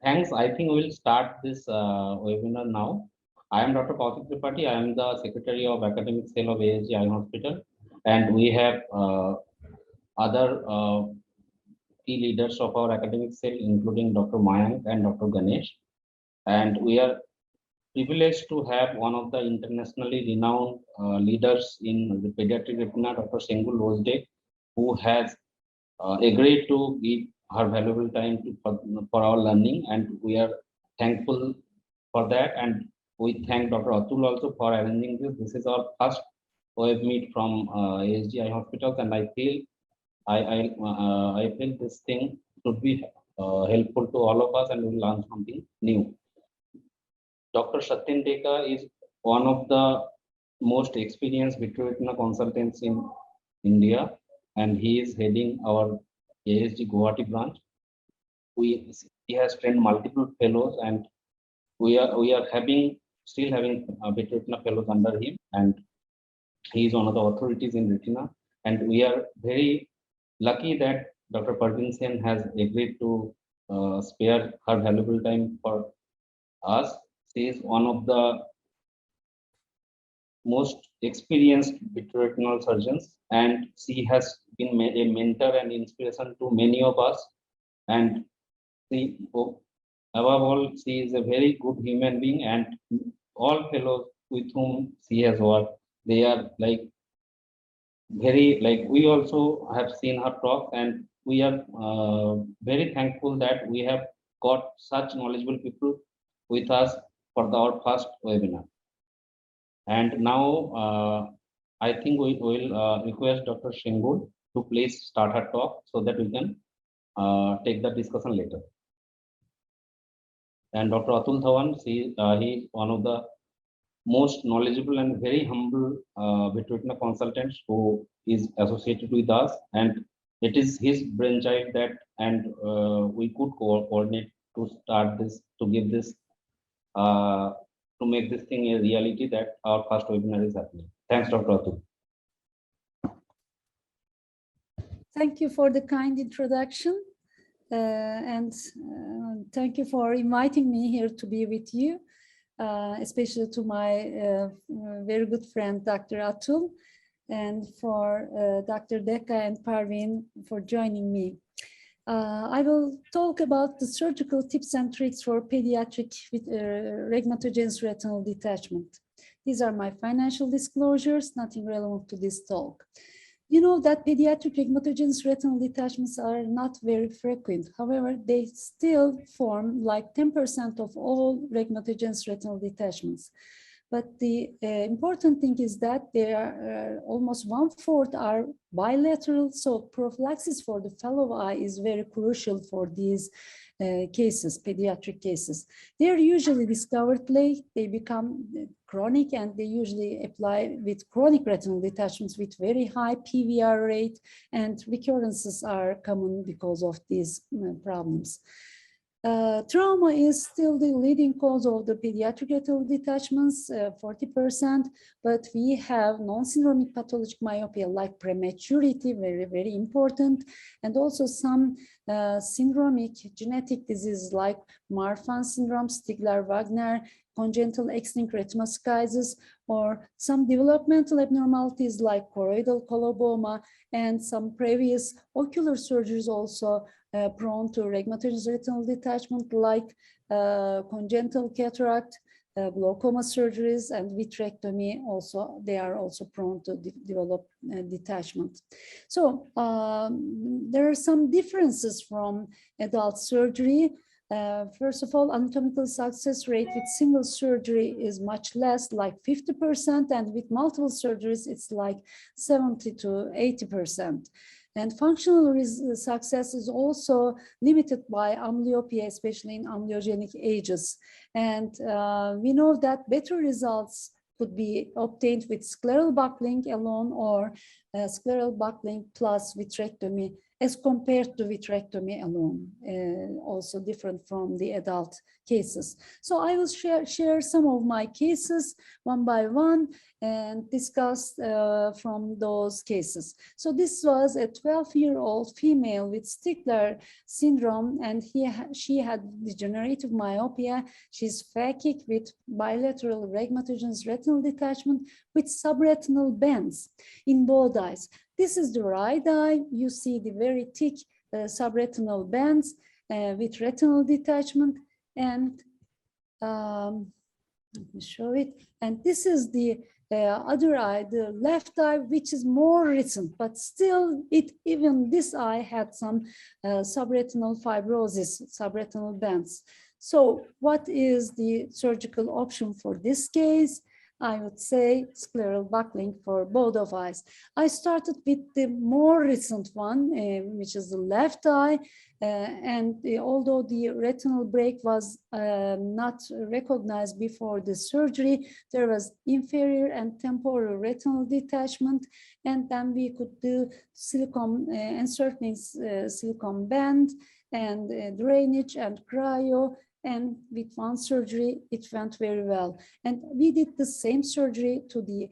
Thanks. I think we'll start this webinar now. I am Dr. Kautik Tripathi. I am the Secretary of Academic Cell of ASG Eye Hospital, and we have other key leaders of our academic cell, including Dr. Mayank and Dr. Ganesh. And we are privileged to have one of the internationally renowned leaders in the pediatric retina, Dr. Sengul Ozdek, who has agreed to give her valuable time for our learning, and we are thankful for that. And we thank Dr. Atul also for arranging this. This is our first web meet from ASG Eye Hospitals, and I feel I feel this thing should be helpful to all of us, and we will learn something new. Dr. Satyen Deka is one of the most experienced vitreoretinal consultants in India, and he is heading our ASG Guwahati branch. He has trained multiple fellows, and we are still having vitreoretinal fellows under him, and he is one of the authorities in retina. And we are very lucky that Dr. Parveen Sen has agreed to spare her valuable time for us. She is one of the most experienced vitreoretinal surgeons, and she has been a mentor and inspiration to many of us. And she, above all, she is a very good human being, and all fellows with whom she has worked, they are like very, like, we also have seen her talk, and we are very thankful that we have got such knowledgeable people with us for our first webinar. And now I think we will request Dr. Sengul to please start her talk so that we can take the discussion later. And Dr. Atul Dhawan, he is one of the most knowledgeable and very humble vitreoretinal consultants who is associated with us, and it is his brainchild that, and we could coordinate to start this, to give this, to make this thing a reality, that our first webinar is happening. Thanks, Dr. Atul. Thank you for the kind introduction, and thank you for inviting me here to be with you, especially to my very good friend, Dr. Atul, and for Dr. Deka and Parveen for joining me. I will talk about the surgical tips and tricks for pediatric rhegmatogenous retinal detachment. These are my financial disclosures, nothing relevant to this talk. You know that pediatric rhegmatogenous retinal detachments are not very frequent. However, they still form like 10% of all rhegmatogenous retinal detachments. But the important thing is that they are almost 1/4 are bilateral, so prophylaxis for the fellow eye is very crucial for these cases, pediatric cases. They are usually discovered late, they become chronic, and they usually apply with chronic retinal detachments with very high PVR rate, and recurrences are common because of these problems. Trauma is still the leading cause of the pediatric retinal detachments, 40%, but we have non-syndromic pathologic myopia like prematurity, very, very important, and also some syndromic genetic diseases like Marfan syndrome, Stigler-Wagner, congenital X-linked retinoschisis, or some developmental abnormalities like choroidal coloboma, and some previous ocular surgeries also prone to rhegmatogenous retinal detachment like congenital cataract, glaucoma surgeries, and vitrectomy. Also, they are also prone to develop detachment. So there are some differences from adult surgery. First of all, anatomical success rate with single surgery is much less, like 50%, and with multiple surgeries, it's like 70 to 80%. And functional success is also limited by amblyopia, especially in amblyogenic ages. And we know that better results could be obtained with scleral buckling alone or scleral buckling plus vitrectomy as compared to vitrectomy alone, also different from the adult cases. So I will share some of my cases one by one and discuss from those cases. So this was a 12-year-old female with Stickler syndrome, and she had degenerative myopia. She's phakic with bilateral rhegmatogenous retinal detachment with subretinal bands in both eyes. This is the right eye. You see the very thick subretinal bands with retinal detachment, and let me show it. And this is the other eye, the left eye, which is more recent, but still, even this eye had some subretinal fibrosis, subretinal bands. So, what is the surgical option for this case? I would say scleral buckling for both of eyes. I started with the more recent one, which is the left eye, and although the retinal break was not recognized before the surgery, there was inferior and temporal retinal detachment, and then we could do silicone, inserting silicone band and drainage and cryo. And with one surgery, it went very well. And we did the same surgery to the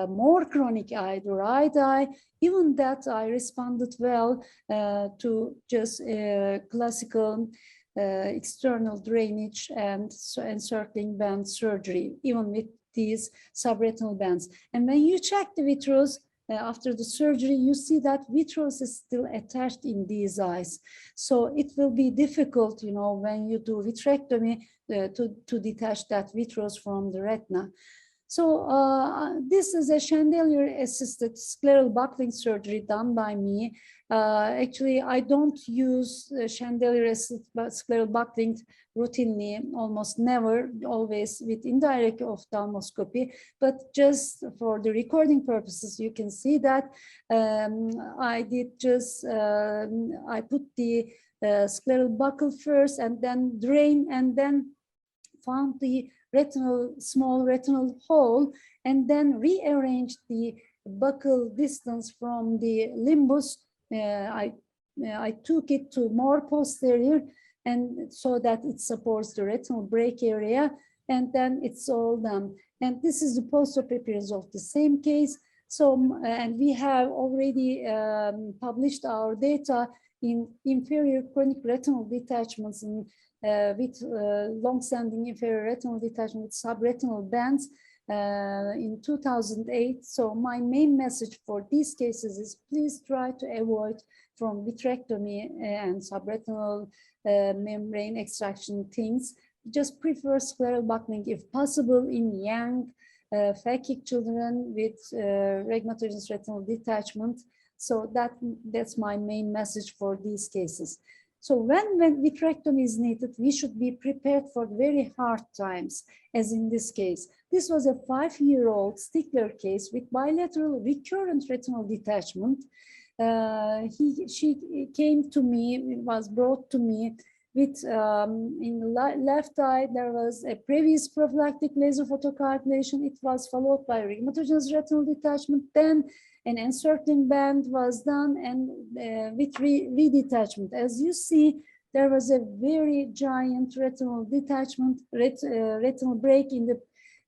more chronic eye, the right eye. Even that eye responded well to just classical external drainage and encircling band surgery, even with these subretinal bands. And when you check the vitreous, after the surgery, you see that vitreous is still attached in these eyes. So it will be difficult, you know, when you do vitrectomy to detach that vitreous from the retina. So this is a chandelier-assisted scleral buckling surgery done by me. Actually, I don't use chandelier-assisted scleral buckling routinely, almost never, always with indirect ophthalmoscopy, but just for the recording purposes, you can see that I did just, I put the scleral buckle first and then drain and then found the small retinal hole and then rearranged the buccal distance from the limbus. I took it to more posterior and so that it supports the retinal break area, and then it's all done. And this is the post-op appearance of the same case. So, and we have already published our data in inferior chronic retinal detachments with long-standing inferior retinal detachment with subretinal bands in 2008. So my main message for these cases is please try to avoid from vitrectomy and subretinal membrane extraction things. Just prefer scleral buckling if possible in young phakic children with rhegmatogenous retinal detachment. So that's my main message for these cases. So when vitrectomy is needed, we should be prepared for very hard times, as in this case. This was a 5-year-old Stickler case with bilateral recurrent retinal detachment. She came to me, was brought to me with, in the left eye, there was a previous prophylactic laser photocoagulation. It was followed by rhegmatogenous retinal detachment. Then an encircling band was done and with redetachment. As you see, there was a very giant retinal detachment, retinal break in the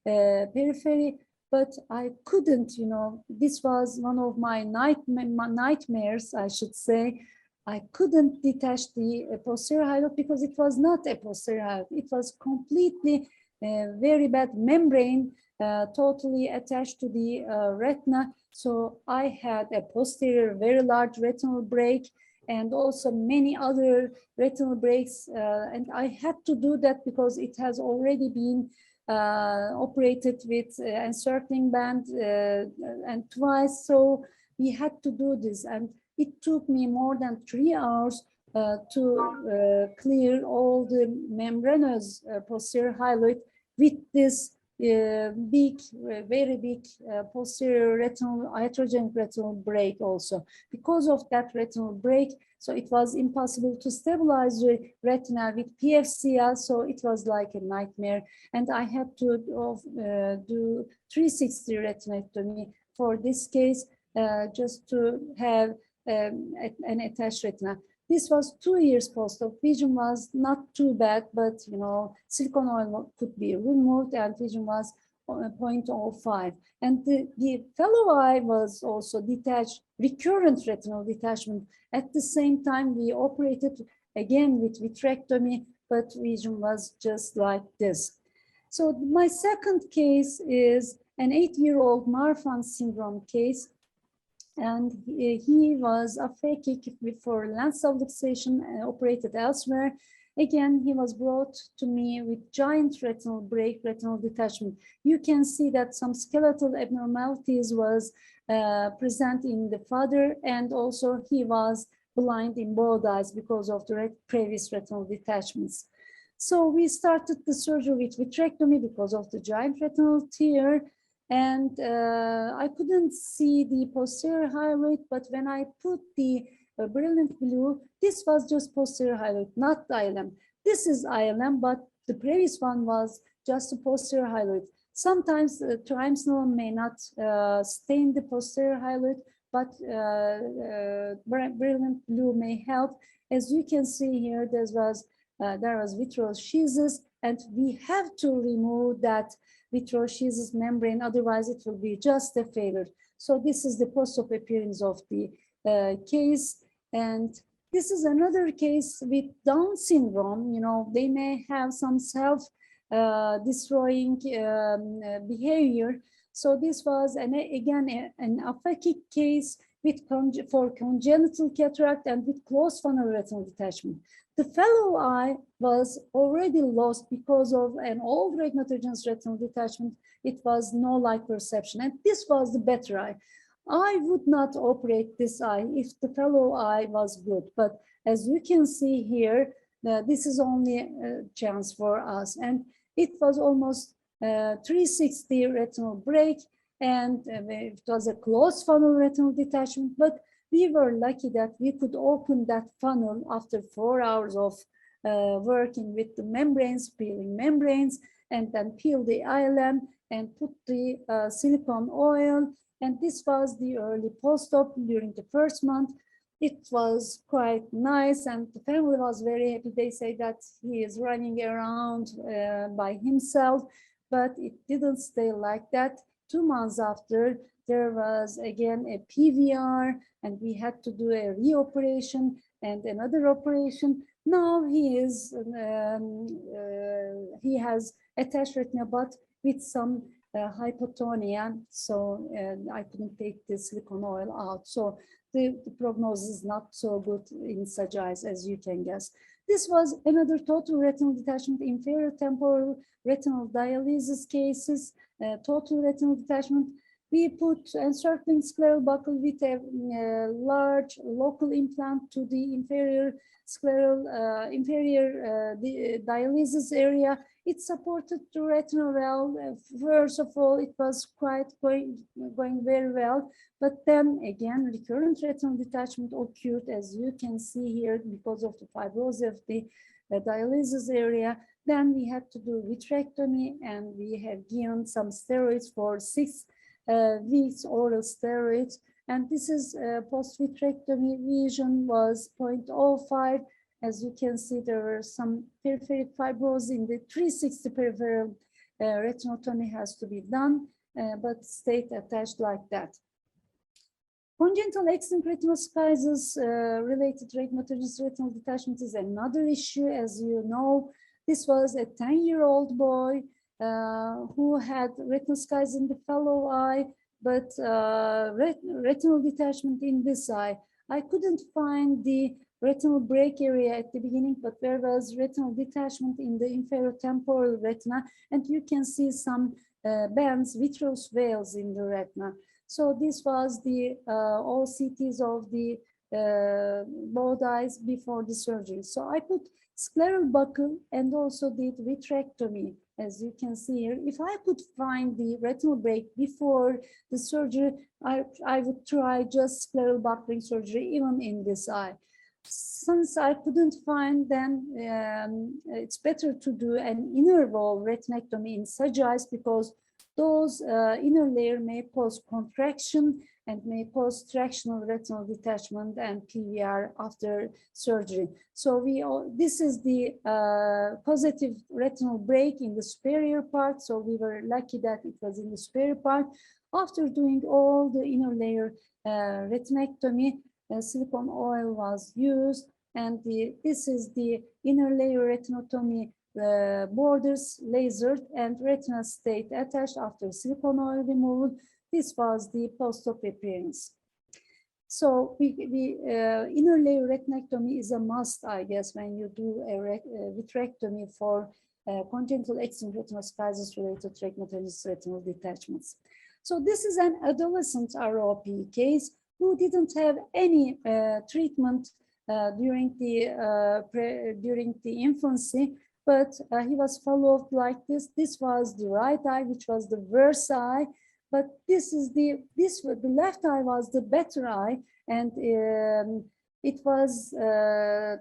periphery, but I couldn't, you know, this was one of my nightmares, I should say. I couldn't detach the posterior hilot because it was not a posterior hilot. It was completely very bad membrane, totally attached to the retina. So I had a posterior, very large retinal break and also many other retinal breaks. And I had to do that because it has already been operated with encircling band and twice. So we had to do this. And it took me more than 3 hours to clear all the membranous posterior hyaloid with this big, very big posterior retinal, iatrogenic retinal break also. Because of that retinal break, so it was impossible to stabilize the retina with PFCL, so it was like a nightmare. And I had to do 360 retinectomy for this case, just to have an attached retina. This was 2 years post-op. Vision was not too bad, but silicone oil could be removed and vision was 0.05. And the fellow eye was also detached, recurrent retinal detachment. At the same time, we operated again with vitrectomy, but vision was just like this. So my second case is an 8-year-old Marfan syndrome case. And he was aphakic for lens subluxation and operated elsewhere. Again, he was brought to me with giant retinal break, retinal detachment. You can see that some skeletal abnormalities was present in the father, and also he was blind in both eyes because of the previous retinal detachments. So we started the surgery with vitrectomy because of the giant retinal tear. And I couldn't see the posterior hyaloid, but when I put the brilliant blue, this was just posterior hyaloid, not ILM. This is ILM, but the previous one was just a posterior hyaloid. Sometimes triamcinolone may not stain the posterior hyaloid, but brilliant blue may help. As you can see here, there was vitreoretinal, and we have to remove that vitreoretinal membrane, otherwise it will be just a failure. So this is the post-op appearance of the case. And this is another case with Down syndrome. They may have some self-destroying behavior. So this was, again, an aphakic case for congenital cataract and with closed funnel retinal detachment. The fellow eye was already lost because of an old heterogeneous retinal detachment. It was no light perception, and this was the better eye. I would not operate this eye if the fellow eye was good, but as you can see here, this is only a chance for us, and it was almost 360 retinal break, and it was a closed funnel retinal detachment, but we were lucky that we could open that funnel after 4 hours of working with the membranes, peeling membranes, and then peel the ILM and put the silicone oil. And this was the early post-op during the first month. It was quite nice, and the family was very happy. They say that he is running around by himself, but it didn't stay like that. 2 months after, there was again a PVR, and we had to do a reoperation and another operation. Now he has attached retina, but with some hypotonia, so I couldn't take the silicone oil out. So the prognosis is not so good in such eyes, as you can guess. This was another total retinal detachment, inferior temporal retinal dialysis cases, total retinal detachment. We put encircling scleral buckle with a large local implant to the inferior scleral, dialysis area. It supported the retina well. First of all, it was quite going very well. But then again, recurrent retinal detachment occurred, as you can see here, because of the fibrosis of the dialysis area. Then we had to do vitrectomy, and we have given some steroids for 6 weeks, oral steroids. And this is post-vitrectomy. Vision was 0.05. As you can see, there were some peripheric fibrosis in the 360 peripheral. Retinotomy has to be done, but stayed attached like that. Congenital extant retinoschisis related heterogeneous retinal detachment is another issue. As you know, this was a 10-year-old boy who had retinoschisis in the fellow eye, but retinal detachment in this eye. I couldn't find the retinal break area at the beginning, but there was retinal detachment in the inferior temporal retina, and you can see some bands, vitreous veils in the retina. So this was the all CTs of the both eyes before the surgery. So I put scleral buckle and also did vitrectomy, as you can see here. If I could find the retinal break before the surgery, I would try just scleral buckling surgery even in this eye. Since I couldn't find, then it's better to do an inner wall retinectomy in such eyes, because those inner layer may cause contraction and may cause tractional retinal detachment and PVR after surgery. So this is the positive retinal break in the superior part. So we were lucky that it was in the superior part. After doing all the inner layer retinectomy, silicone oil was used, and this is the inner layer retinotomy borders lasered and retinal state attached after silicone oil removal. This was the post-op appearance. So inner layer retinectomy is a must, I guess, when you do a vitrectomy for congenital extreme retinoschisis related retinoschisis retinal detachments. So this is an adolescent ROP case who didn't have any treatment during the infancy, but he was followed like this. This was the right eye, which was the worst eye, but the left eye was the better eye, and it was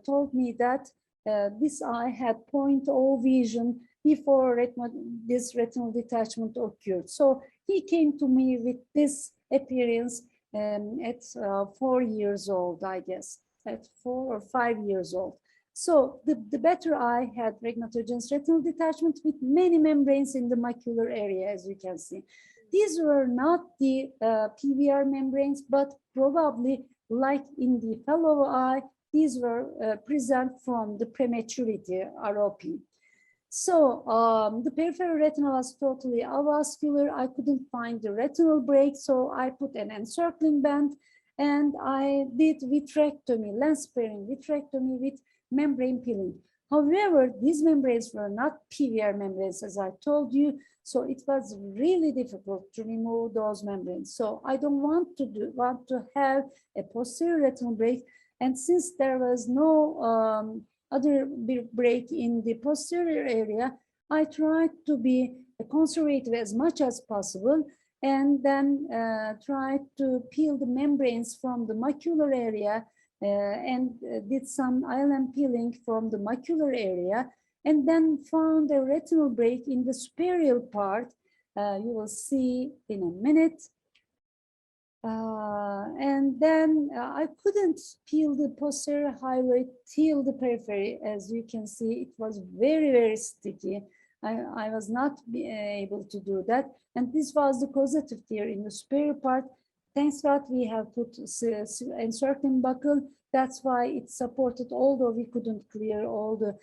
told me that this eye had 0.0 vision before this retinal detachment occurred. So he came to me with this appearance at 4 years old, I guess, at 4 or 5 years old. So the better eye had retinal detachment with many membranes in the macular area, as you can see. These were not the PVR membranes, but probably like in the fellow eye, these were present from the prematurity ROP. So the peripheral retina was totally avascular. I couldn't find the retinal break, so I put an encircling band and I did vitrectomy, lens sparing vitrectomy with membrane peeling. However, these membranes were not PVR membranes, as I told you, so it was really difficult to remove those membranes. So I don't want to have a posterior retinal break, and since there was no other break in the posterior area, I tried to be conservative as much as possible, and then tried to peel the membranes from the macular area and did some ILM peeling from the macular area, and then found a retinal break in the superior part. You will see in a minute. And then I couldn't peel the posterior hyaloid till the periphery. As you can see, it was very, very sticky. I was not able to do that. And this was the causative tear in the superior part. Thanks God we have put encircling buckle. That's why it supported, although we couldn't clear all the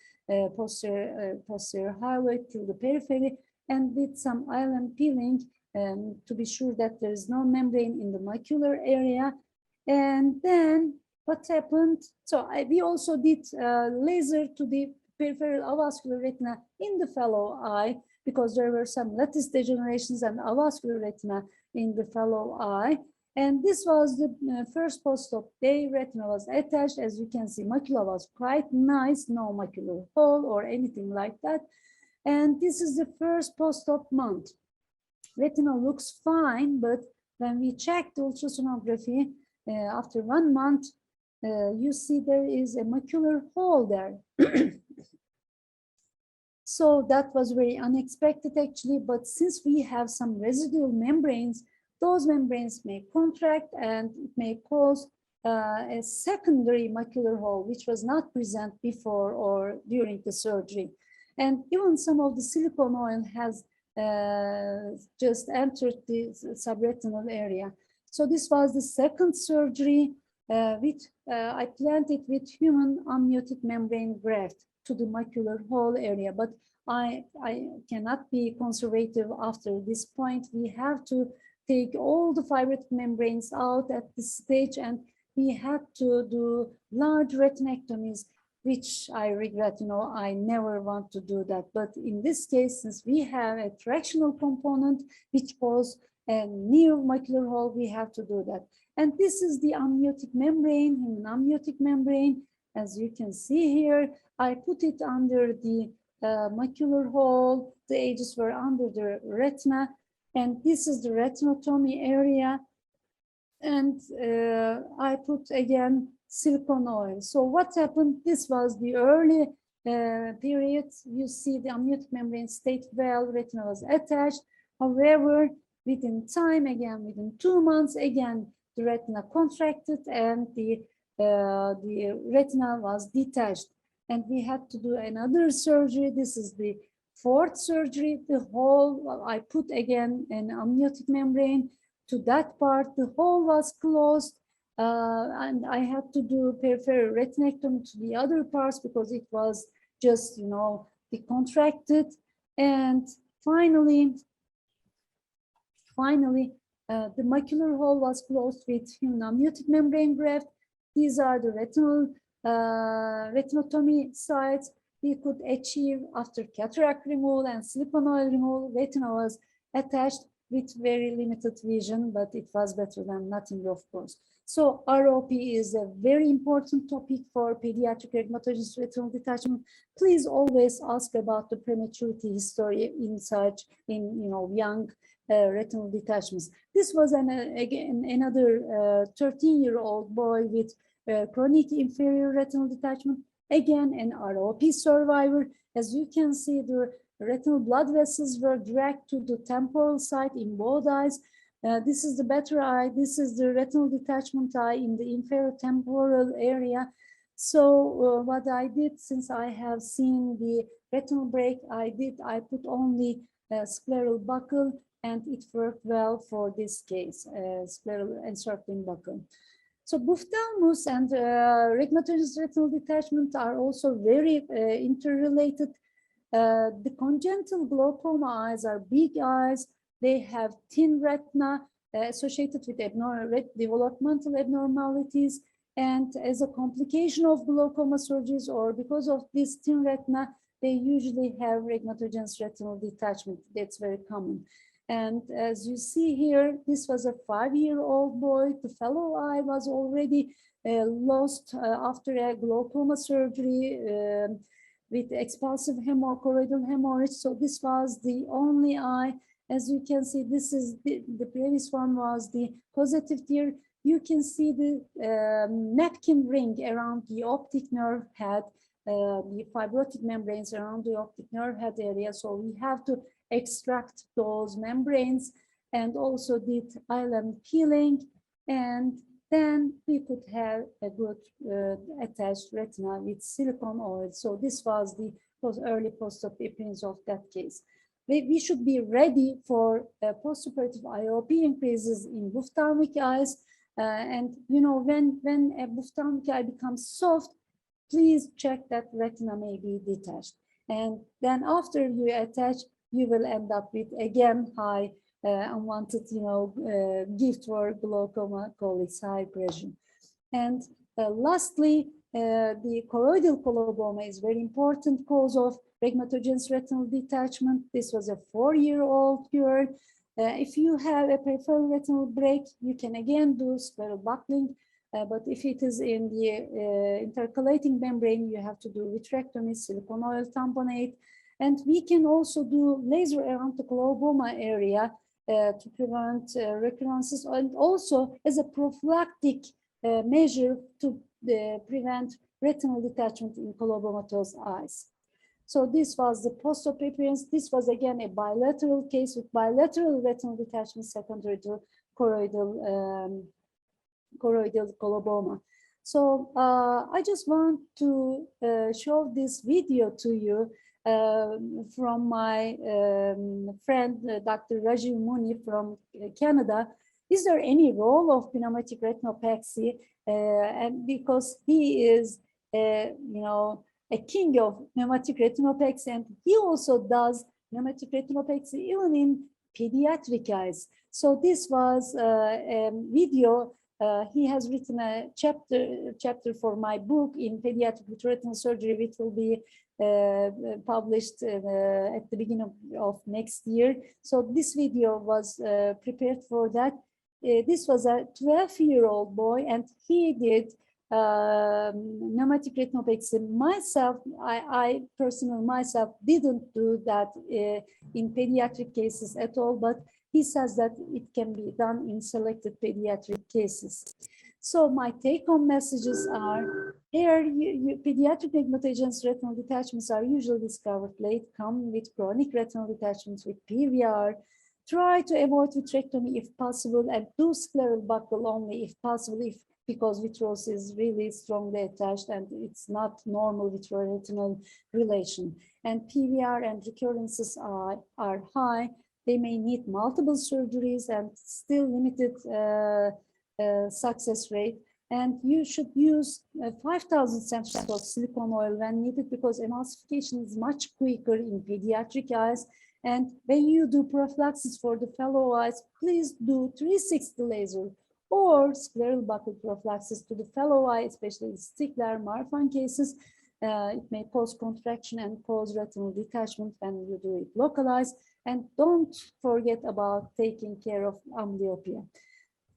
posterior hyaloid till the periphery, and did some ILM peeling to be sure that there is no membrane in the macular area. And then what happened? So we also did laser to the peripheral avascular retina in the fellow eye, because there were some lattice degenerations and avascular retina in the fellow eye. And this was the first post-op day. Retina was attached. As you can see, macula was quite nice, no macular hole or anything like that. And this is the first post-op month. Retina looks fine, but when we check the ultrasonography after 1 month, you see there is a macular hole there. So that was very unexpected actually, but since we have some residual membranes, those membranes may contract and it may cause a secondary macular hole, which was not present before or during the surgery. And even some of the silicone oil has just entered the subretinal area. So this was the second surgery, which I planned it with human amniotic membrane graft to the macular hole area, but I cannot be conservative after this point. We have to take all the fibrotic membranes out at this stage, and we had to do large retinectomies, which I regret, I never want to do that. But in this case, since we have a tractional component which causes a new macular hole, we have to do that. And this is the amniotic membrane, human amniotic membrane. As you can see here, I put it under the macular hole. The edges were under the retina. And this is the retinotomy area. And I put again silicone oil. So what happened? This was the early period. You see the amniotic membrane stayed well, retina was attached. However, within time, again, within 2 months, again, the retina contracted and the retina was detached. And we had to do another surgery. This is the fourth surgery. The whole, I put again an amniotic membrane to that part. The hole was closed. And I had to do peripheral retinectomy to the other parts because it was just, you know, decontracted. And finally, the macular hole was closed with human amniotic membrane graft. These are the retinotomy sites we could achieve after cataract removal and silicone oil removal. Retina was attached with very limited vision, but it was better than nothing, of course. So ROP is a very important topic for pediatric rheumatologic retinal detachment. Please always ask about the prematurity history in young retinal detachments. This was again another 13-year-old boy with chronic inferior retinal detachment, again an ROP survivor. As you can see, the retinal blood vessels were dragged to the temporal side in both eyes. This is the better eye. This is the retinal detachment eye in the inferior temporal area. So what I did, since I have seen the retinal break, I put only scleral buckle, and it worked well for this case, scleral encircling buckle. So ophthalmos and rheumatologic retinal detachment are also very interrelated. The congenital glaucoma eyes are big eyes. They have thin retina associated with developmental abnormalities. And as a complication of glaucoma surgeries or because of this thin retina, they usually have rheumatogenic retinal detachment. That's very common. And as you see here, this was a 5-year-old boy. The fellow eye was already lost after a glaucoma surgery with expulsive choroidal hemorrhage. So this was the only eye. As you can see, this is the previous one was the positive tear. You can see the napkin ring around the optic nerve head, the fibrotic membranes around the optic nerve head area. So we have to extract those membranes and also did island peeling, and then we could have a good attached retina with silicone oil. So this was the early post-op appearance of that case. We should be ready for postoperative IOP increases in ophthalmic eyes. And you know, when a ophthalmic eye becomes soft, please check that retina may be detached. And then after you attach, you will end up with, again, high unwanted, gift for glaucoma, called high pressure. And lastly, the choroidal coloboma is very important cause of rheumatogenic retinal detachment. This was a 4-year-old girl. If you have a peripheral retinal break, you can again do scleral buckling. But if it is in the intercalating membrane, you have to do vitrectomy, silicone oil tamponade. And we can also do laser around the coloboma area to prevent recurrences, and also as a prophylactic measure to prevent retinal detachment in colobomatous eyes. So this was the post-op appearance. This was again a bilateral case with bilateral retinal detachment secondary to choroidal coloboma. So I just want to show this video to you from my friend, Dr. Rajiv Muni from Canada. Is there any role of pneumatic retinopexy? And because he is, a king of pneumatic retinopexy, and he also does pneumatic retinopexy even in pediatric eyes. So this was a video. He has written a chapter for my book in pediatric retinal surgery, which will be published at the beginning of next year. So this video was prepared for that. This was a 12-year-old boy, and he did pneumatic retinopexy. Myself, I personally myself didn't do that in pediatric cases at all, but he says that it can be done in selected pediatric cases. So my take-home messages are, here, pediatric rheumatogenic retinal detachments are usually discovered late, come with chronic retinal detachments with PVR. try to avoid vitrectomy if possible, and do scleral buckle only if possible, because vitreous is really strongly attached and it's not normal vitreoretinal relation. And PVR and recurrences are high. They may need multiple surgeries and still limited success rate. And you should use 5,000 centiliters of silicone oil when needed, because emulsification is much quicker in pediatric eyes. And when you do prophylaxis for the fellow eyes, please do 360 laser or scleral buckle prophylaxis to the fellow eye, especially in stickler Marfan cases. It may cause contraction and cause retinal detachment when you do it localized. And don't forget about taking care of amblyopia.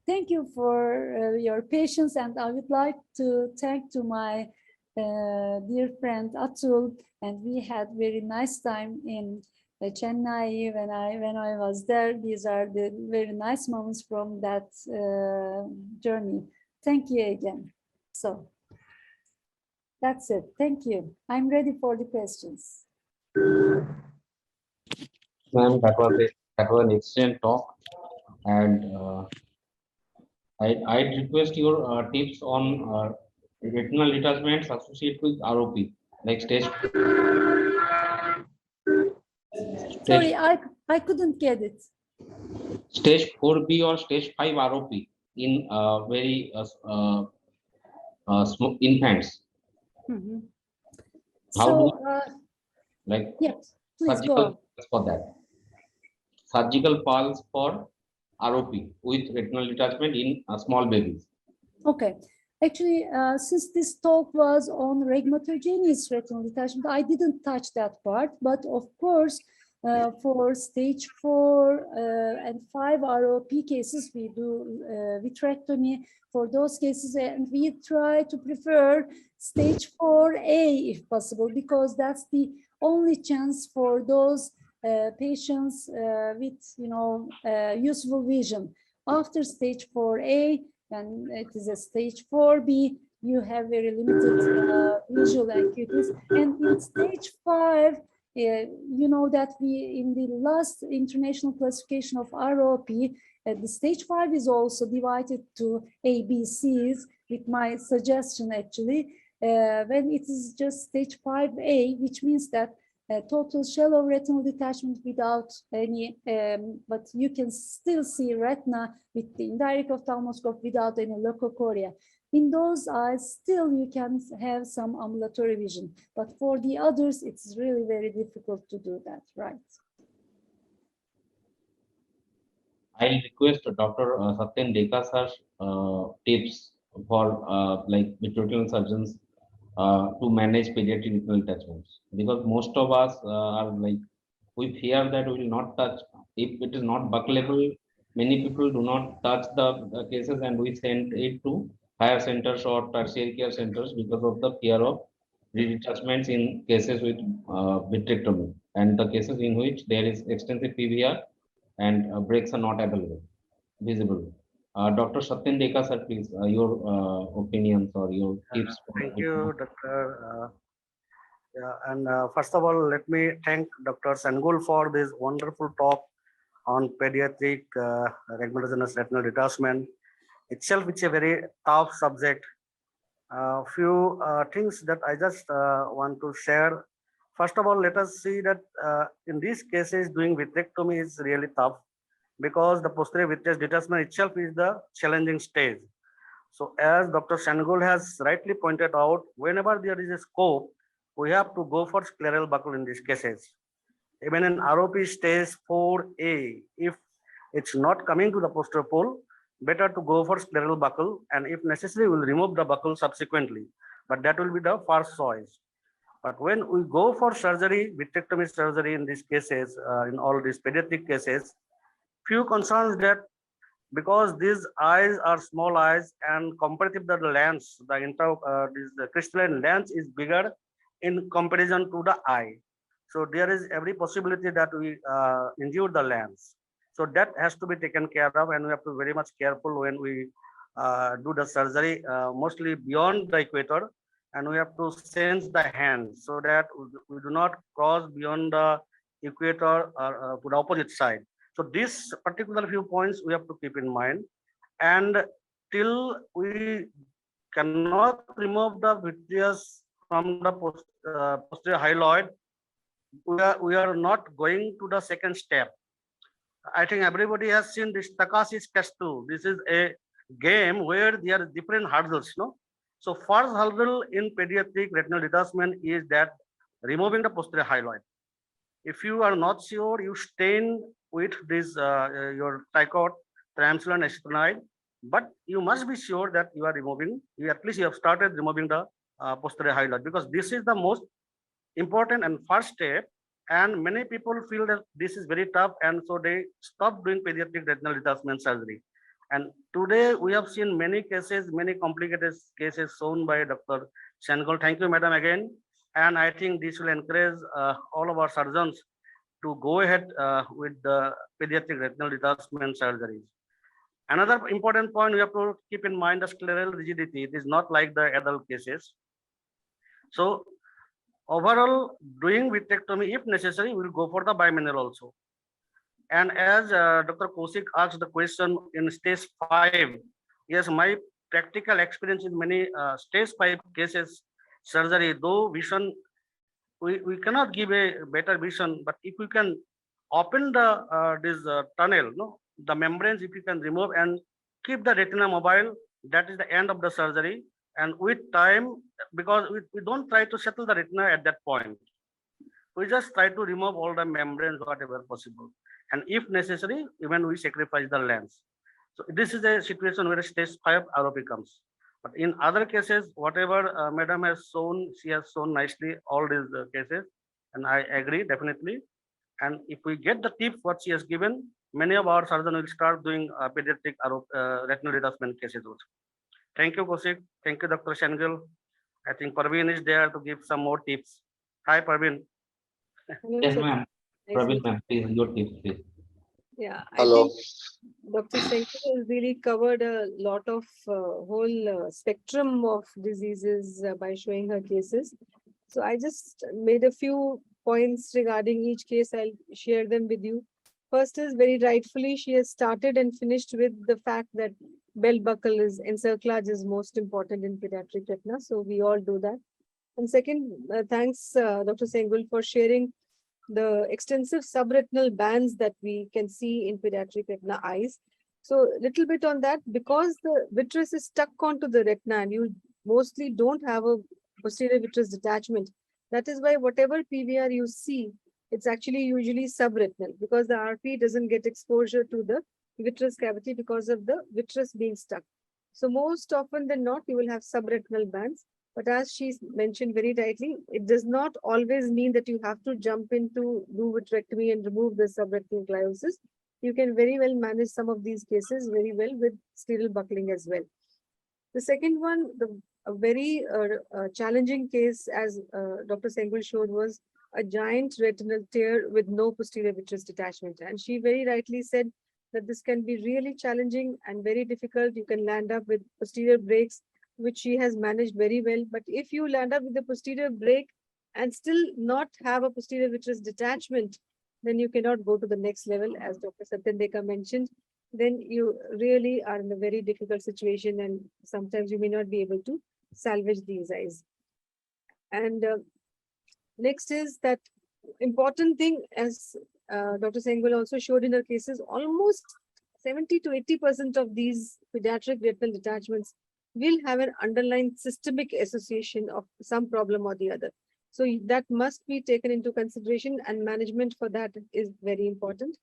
Thank you for your patience, and I would like to thank to my dear friend Atul, and we had very nice time in Chennai when I was there. These are the very nice moments from that journey. Thank you again. So that's it. Thank you. I'm ready for the questions. Ma'am, that was an excellent talk, and I'd request your tips on retinal detachments associated with ROP, like Sorry, I couldn't get it. stage 4B or stage 5 ROP in very small infants. Mm-hmm. How do like yes, please surgical go on. for that? Surgical pulse for ROP with retinal detachment in small babies. Okay. Actually, since this talk was on rhegmatogenous retinal detachment, I didn't touch that part. But of course, for stage 4 and 5 ROP cases, we do vitrectomy for those cases, and we try to prefer stage 4A if possible, because that's the only chance for those patients with useful vision. After stage 4A, and it is a stage 4B, you have very limited visual acuities. And in stage 5, you know that we, in the last international classification of ROP, the stage 5 is also divided to ABCs, with my suggestion actually, when it is just stage 5A, which means that total shallow retinal detachment without any, but you can still see retina with the indirect ophthalmoscope without any locochorea. In those eyes, still you can have some ambulatory vision, but for the others, it's really very difficult to do that, right? I request Dr. Satyen Deka sir tips for like vitreoretinal surgeons to manage pediatric retinal detachments, because most of us are like, we fear that we will not touch if it is not buckleable. Many people do not touch the cases, and we send it to higher centers or tertiary care centers because of the fear of redetachments in cases with vitrectomy and the cases in which there is extensive PVR and breaks are not available, visible. Dr. Satyen Deka sir, please, your opinions or your tips. Thank you, Dr. Yeah, and first of all, let me thank Dr. Sengul for this wonderful talk on pediatric rhegmatogenous retinal detachment. Itself, it's a very tough subject. Few things that I just want to share. First of all, let us see that in these cases, doing vitrectomy is really tough, because the posterior vitreous detachment itself is the challenging stage. So as Dr. Sengul has rightly pointed out, whenever there is a scope, we have to go for scleral buckle in these cases. Even in ROP stage 4A, if it's not coming to the posterior pole, better to go for scleral buckle, and if necessary, we'll remove the buckle subsequently. But that will be the first choice. But when we go for surgery, vitrectomy surgery in these cases, in all these pediatric cases, few concerns that because these eyes are small eyes, and comparative the lens, the crystalline lens is bigger in comparison to the eye. So there is every possibility that we injure the lens. So that has to be taken care of, and we have to be very much careful when we do the surgery, mostly beyond the equator, and we have to sense the hand so that we do not cross beyond the equator or to the opposite side. So these particular few points we have to keep in mind. And till we cannot remove the vitreous from the posterior hyaloid, we are not going to the second step. I think everybody has seen this Takashi's Castle. This is a game where there are different hurdles, no? So first hurdle in pediatric retinal detachment is that removing the posterior hyaloid. If you are not sure, you stain with this your trichot, triamcinolone acetonide, but you must be sure that you are removing, at least you have started removing the posterior hyaloid, because this is the most important and first step. And many people feel that this is very tough, and so they stop doing pediatric retinal detachment surgery. And today we have seen many cases, many complicated cases shown by Dr. Sengul. Thank you, madam, again. And I think this will encourage all of our surgeons to go ahead with the pediatric retinal detachment surgeries. Another important point we have to keep in mind, the scleral rigidity. It is not like the adult cases. So overall, doing vitrectomy, if necessary, we will go for the bimanual also. And as Dr. Kaushik asked the question in stage 5, yes, my practical experience in many stage 5 cases surgery, though vision, we cannot give a better vision, but if we can open the this tunnel, no, the membranes, if you can remove and keep the retina mobile, that is the end of the surgery. And with time, because we don't try to settle the retina at that point, we just try to remove all the membranes whatever possible, and if necessary, even we sacrifice the lens. So this is a situation where stage 5 ROP comes. But in other cases, whatever madam has shown, she has shown nicely all these cases, and I agree definitely. And if we get the tips what she has given, many of our surgeons will start doing pediatric retinal detachment cases also. Thank you, Kaushik. Thank you, Dr. Sengul. I think Parveen is there to give some more tips. Hi, Parveen. Hello, Yes, sir. ma'am. Nice Parveen, meeting ma'am, please, your tips, please. Yeah, I Hello. think Dr. Sengul has really covered a lot of whole spectrum of diseases by showing her cases. So I just made a few points regarding each case. I'll share them with you. First is very rightfully, she has started and finished with the fact that belt buckle is encirclage is most important in pediatric retina. So we all do that. And second, thanks Dr. Sengul for sharing the extensive subretinal bands that we can see in pediatric retina eyes. So little bit on that, because the vitreous is stuck onto the retina and you mostly don't have a posterior vitreous detachment. That is why whatever PVR you see, it's actually usually subretinal, because the RP doesn't get exposure to the vitreous cavity because of the vitreous being stuck. So most often than not, you will have subretinal bands. But as she mentioned very rightly, it does not always mean that you have to jump into do vitrectomy and remove the subretinal gliosis. You can very well manage some of these cases very well with scleral buckling as well. The second one, a very challenging case, as Dr. Sengul showed, was a giant retinal tear with no posterior vitreous detachment. And she very rightly said that this can be really challenging and very difficult. You can land up with posterior breaks, which she has managed very well. But if you land up with the posterior break and still not have a posterior vitreous detachment, then you cannot go to the next level, as Dr. Satyen Deka mentioned. Then you really are in a very difficult situation, and sometimes you may not be able to salvage these eyes. And next is that important thing, as Dr. Sengul also showed in her cases, almost 70 to 80% of these pediatric retinal detachments will have an underlying systemic association of some problem or the other. So that must be taken into consideration, and management for that is very important.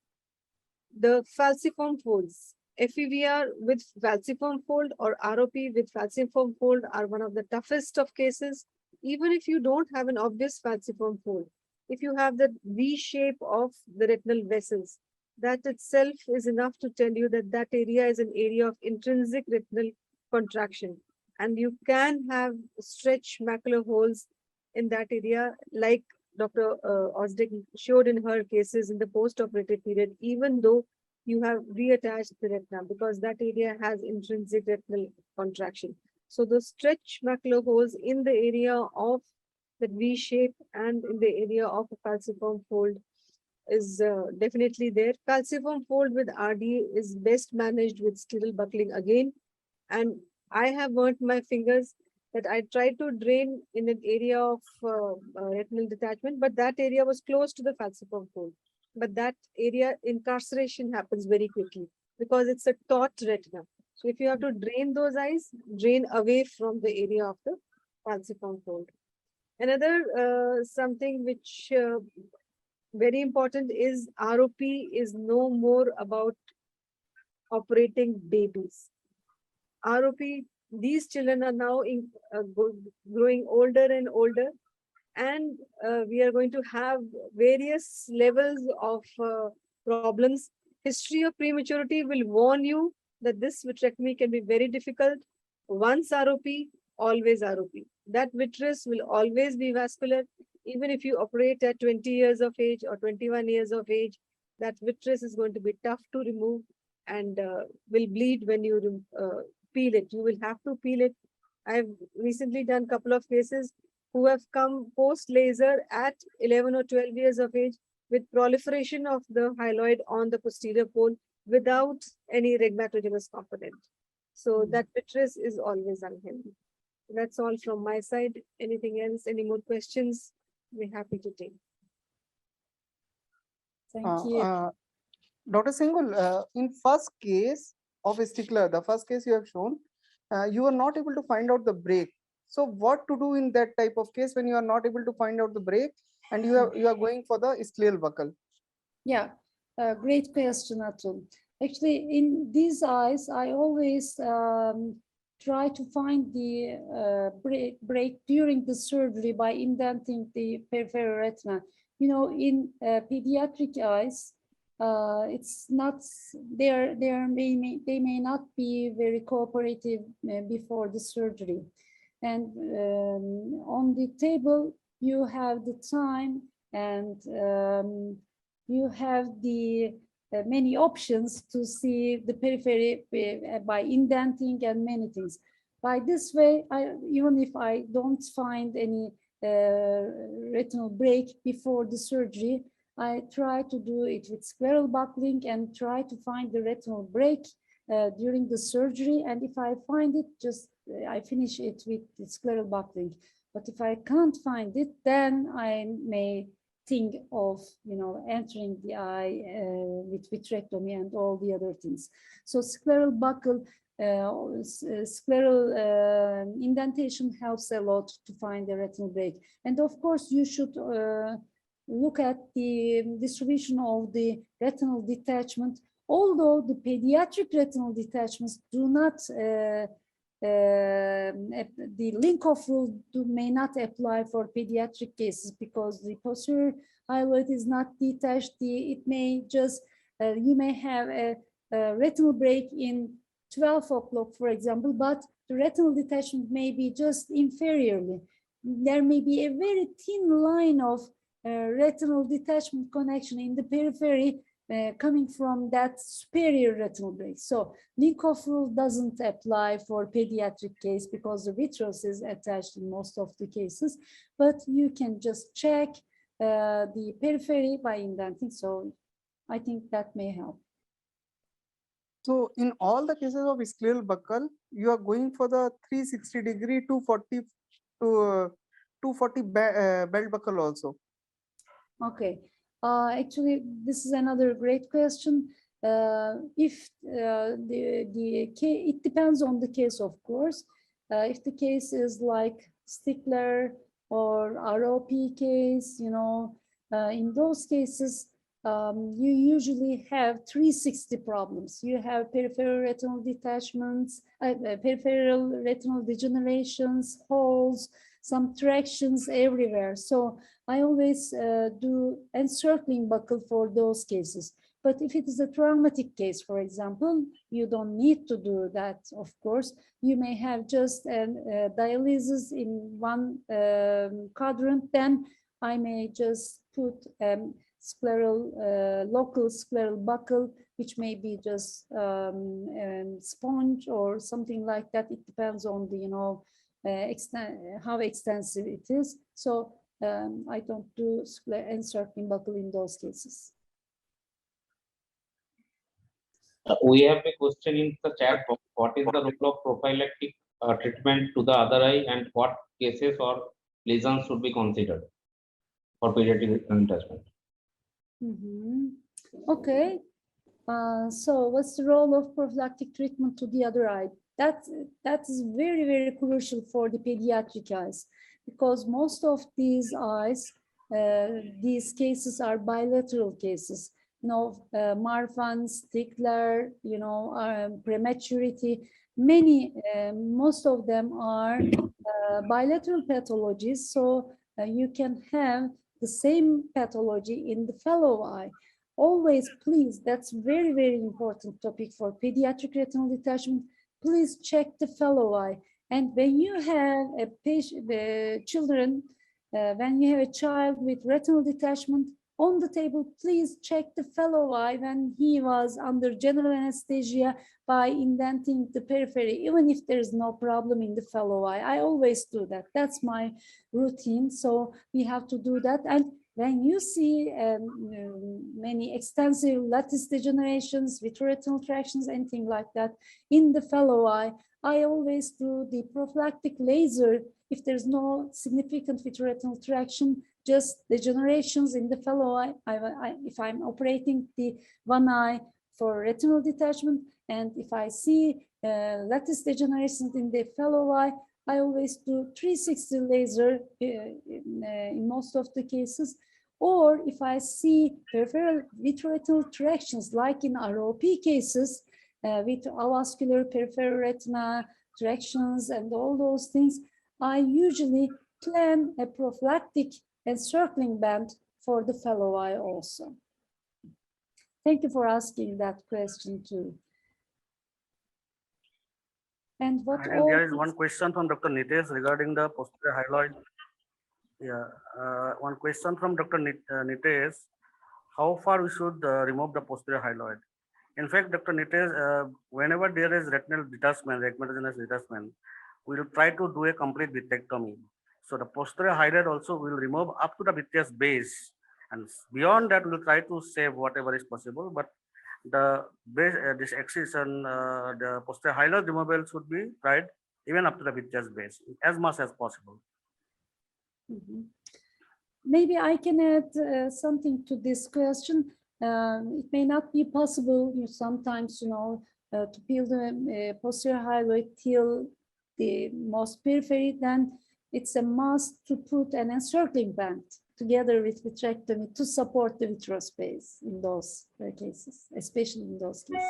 The falciform folds, FEVR with falciform fold or ROP with falciform fold are one of the toughest of cases. Even if you don't have an obvious falciform fold, if you have the V shape of the retinal vessels, that itself is enough to tell you that that area is an area of intrinsic retinal contraction, and you can have stretch macular holes in that area, like Dr. Ozdek showed in her cases in the post-operative period, even though you have reattached the retina, because that area has intrinsic retinal contraction. So the stretch macular holes in the area of the V shape and in the area of a falciform fold is definitely there. Calciform fold with RD is best managed with scleral buckling again. And I have burnt my fingers that I tried to drain in an area of retinal detachment, but that area was close to the falciform fold. But that area incarceration happens very quickly because it's a taut retina. So if you have to drain those eyes, drain away from the area of the falciform fold. Another something which very important is ROP is no more about operating babies. ROP, these children are now growing older and older, and we are going to have various levels of problems. History of prematurity will warn you that this vitrectomy can be very difficult. Once ROP, always ROP. That vitreous will always be vascular. Even if you operate at 20 years of age or 21 years of age, that vitreous is going to be tough to remove and will bleed when you peel it. You will have to peel it. I've recently done a couple of cases who have come post laser at 11 or 12 years of age with proliferation of the hyaloid on the posterior pole without any regmatogenous component. So that vitreous is always unhealthy. That's all from my side. Anything else? Any more questions? We're happy to take. Thank you. Dr. Sengul, in first case of stickler, the first case you have shown, you are not able to find out the break. So what to do in that type of case when you are not able to find out the break and you are going for the scleral buckle? Yeah, great question, Atul. Actually, in these eyes, I always try to find the break during the surgery by indenting the peripheral retina. You know, in pediatric eyes, it's not they may not be very cooperative before the surgery, and on the table you have the time and you have the many options to see the periphery by indenting and many things. By this way, even if I don't find any retinal break before the surgery, I try to do it with scleral buckling and try to find the retinal break during the surgery. And if I find it, just I finish it with the scleral buckling. But if I can't find it, then I may think of, you know, entering the eye with vitrectomy and all the other things. So scleral buckle, scleral indentation helps a lot to find the retinal break. And of course, you should look at the distribution of the retinal detachment. Although the pediatric retinal detachments do not, the Linkoff rule may not apply for pediatric cases because the posterior hyaloid is not detached. It may just, you may have a retinal break in 12 o'clock, for example, but the retinal detachment may be just inferiorly. There may be a very thin line of retinal detachment connection in the periphery coming from that superior retinal break. So Linkoff rule doesn't apply for pediatric case because the vitreous is attached in most of the cases, but you can just check the periphery by indenting. So I think that may help. So in all the cases of scleral buckle, you are going for the 360-degree 240 belt buckle also. Okay. Actually, this is another great question. If it depends on the case, of course. If the case is like stickler or ROP case, you know, in those cases, you usually have 360 problems. You have peripheral retinal detachments, peripheral retinal degenerations, holes, some tractions everywhere. So I always do encircling buckle for those cases. But if it is a traumatic case, for example, you don't need to do that, of course. You may have just dialysis in one quadrant, then I may just put scleral, local scleral buckle, which may be just sponge or something like that. It depends on the, you know, how extensive it is. So I don't do encircling buckle in those cases. We have a question in the chat box. What is the role of prophylactic treatment to the other eye, and what cases or lesions should be considered for pediatric retinal detachment? Okay. So what's the role of prophylactic treatment to the other eye? That is very, very crucial for the pediatric eyes, because most of these eyes, these cases are bilateral cases. You know, Marfan, Stickler, you know, prematurity. Many, most of them are bilateral pathologies. So you can have the same pathology in the fellow eye. Always, please, that's very, very important topic for pediatric retinal detachment. Please check the fellow eye. And when you have a patient, children, when you have a child with retinal detachment on the table, please check the fellow eye when he was under general anesthesia by indenting the periphery, even if there is no problem in the fellow eye. I always do that. That's my routine. So we have to do that. And when you see many extensive lattice degenerations, vitreoretinal tractions, anything like that in the fellow eye, I always do the prophylactic laser if there's no significant vitreoretinal traction, just degenerations in the fellow eye. If I'm operating the one eye for retinal detachment, and if I see lattice degenerations in the fellow eye, I always do 360 laser in most of the cases. Or if I see peripheral vitreoretinal tractions, like in ROP cases, with avascular peripheral retina tractions and all those things, I usually plan a prophylactic encircling band for the fellow eye also. Thank you for asking that question too. And what there is one question from Dr. Nitesh regarding the posterior hyaloid. Yeah, one question from Dr. Nitesh. How far we should remove the posterior hyaloid? In fact, Dr. Nitesh, whenever there is retinal detachment, rhegmatogenous detachment, we will try to do a complete vitrectomy. So the posterior hyaloid also will remove up to the vitreous base, and beyond that, we will try to save whatever is possible. But the base, this excision, the posterior hyaloid removal should be tried even up to the vitreous base as much as possible. Maybe I can add something to this question. It may not be possible sometimes, to peel the posterior hyaloid till the most periphery. Then it's a must to put an encircling band together with vitrectomy to support the vitreous space in those cases, especially in those cases.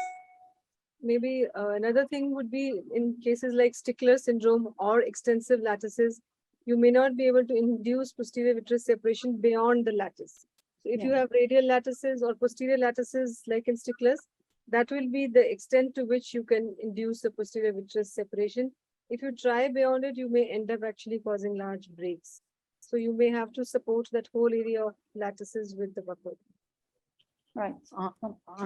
Maybe another thing would be in cases like Stickler syndrome or extensive lattices, you may not be able to induce posterior vitreous separation beyond the lattice. So if you have radial lattices or posterior lattices like in Sticklers, that will be the extent to which you can induce a posterior vitreous separation. If you try beyond it, you may end up actually causing large breaks. So you may have to support that whole area of lattices with the buffer. Right.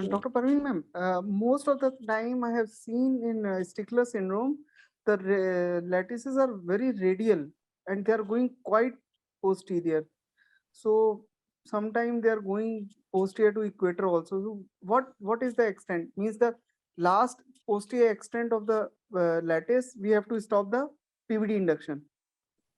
Dr. Parveen ma'am, most of the time I have seen in Stickler syndrome, the lattices are very radial and they are going quite posterior. So sometimes they are going posterior to equator also. So what is the extent? Means the last posterior extent of the lattice, we have to stop the PVD induction.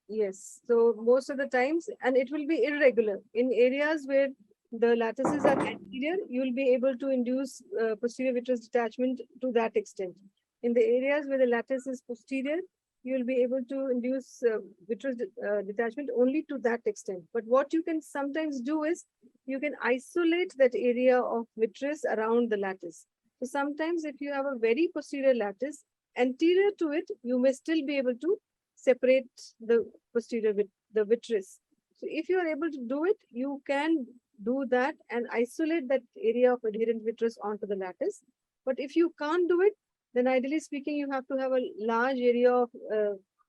Yes. So most of the times, and it will be irregular. In areas where the lattices are anterior, you will be able to induce posterior vitreous detachment to that extent. In the areas where the lattice is posterior, you will be able to induce vitreous detachment only to that extent. But what you can sometimes do is you can isolate that area of vitreous around the lattice. So sometimes if you have a very posterior lattice, anterior to it, you may still be able to separate the posterior the vitreous. So if you are able to do it, you can do that and isolate that area of adherent vitreous onto the lattice. But if you can't do it, then ideally speaking, you have to have a large area of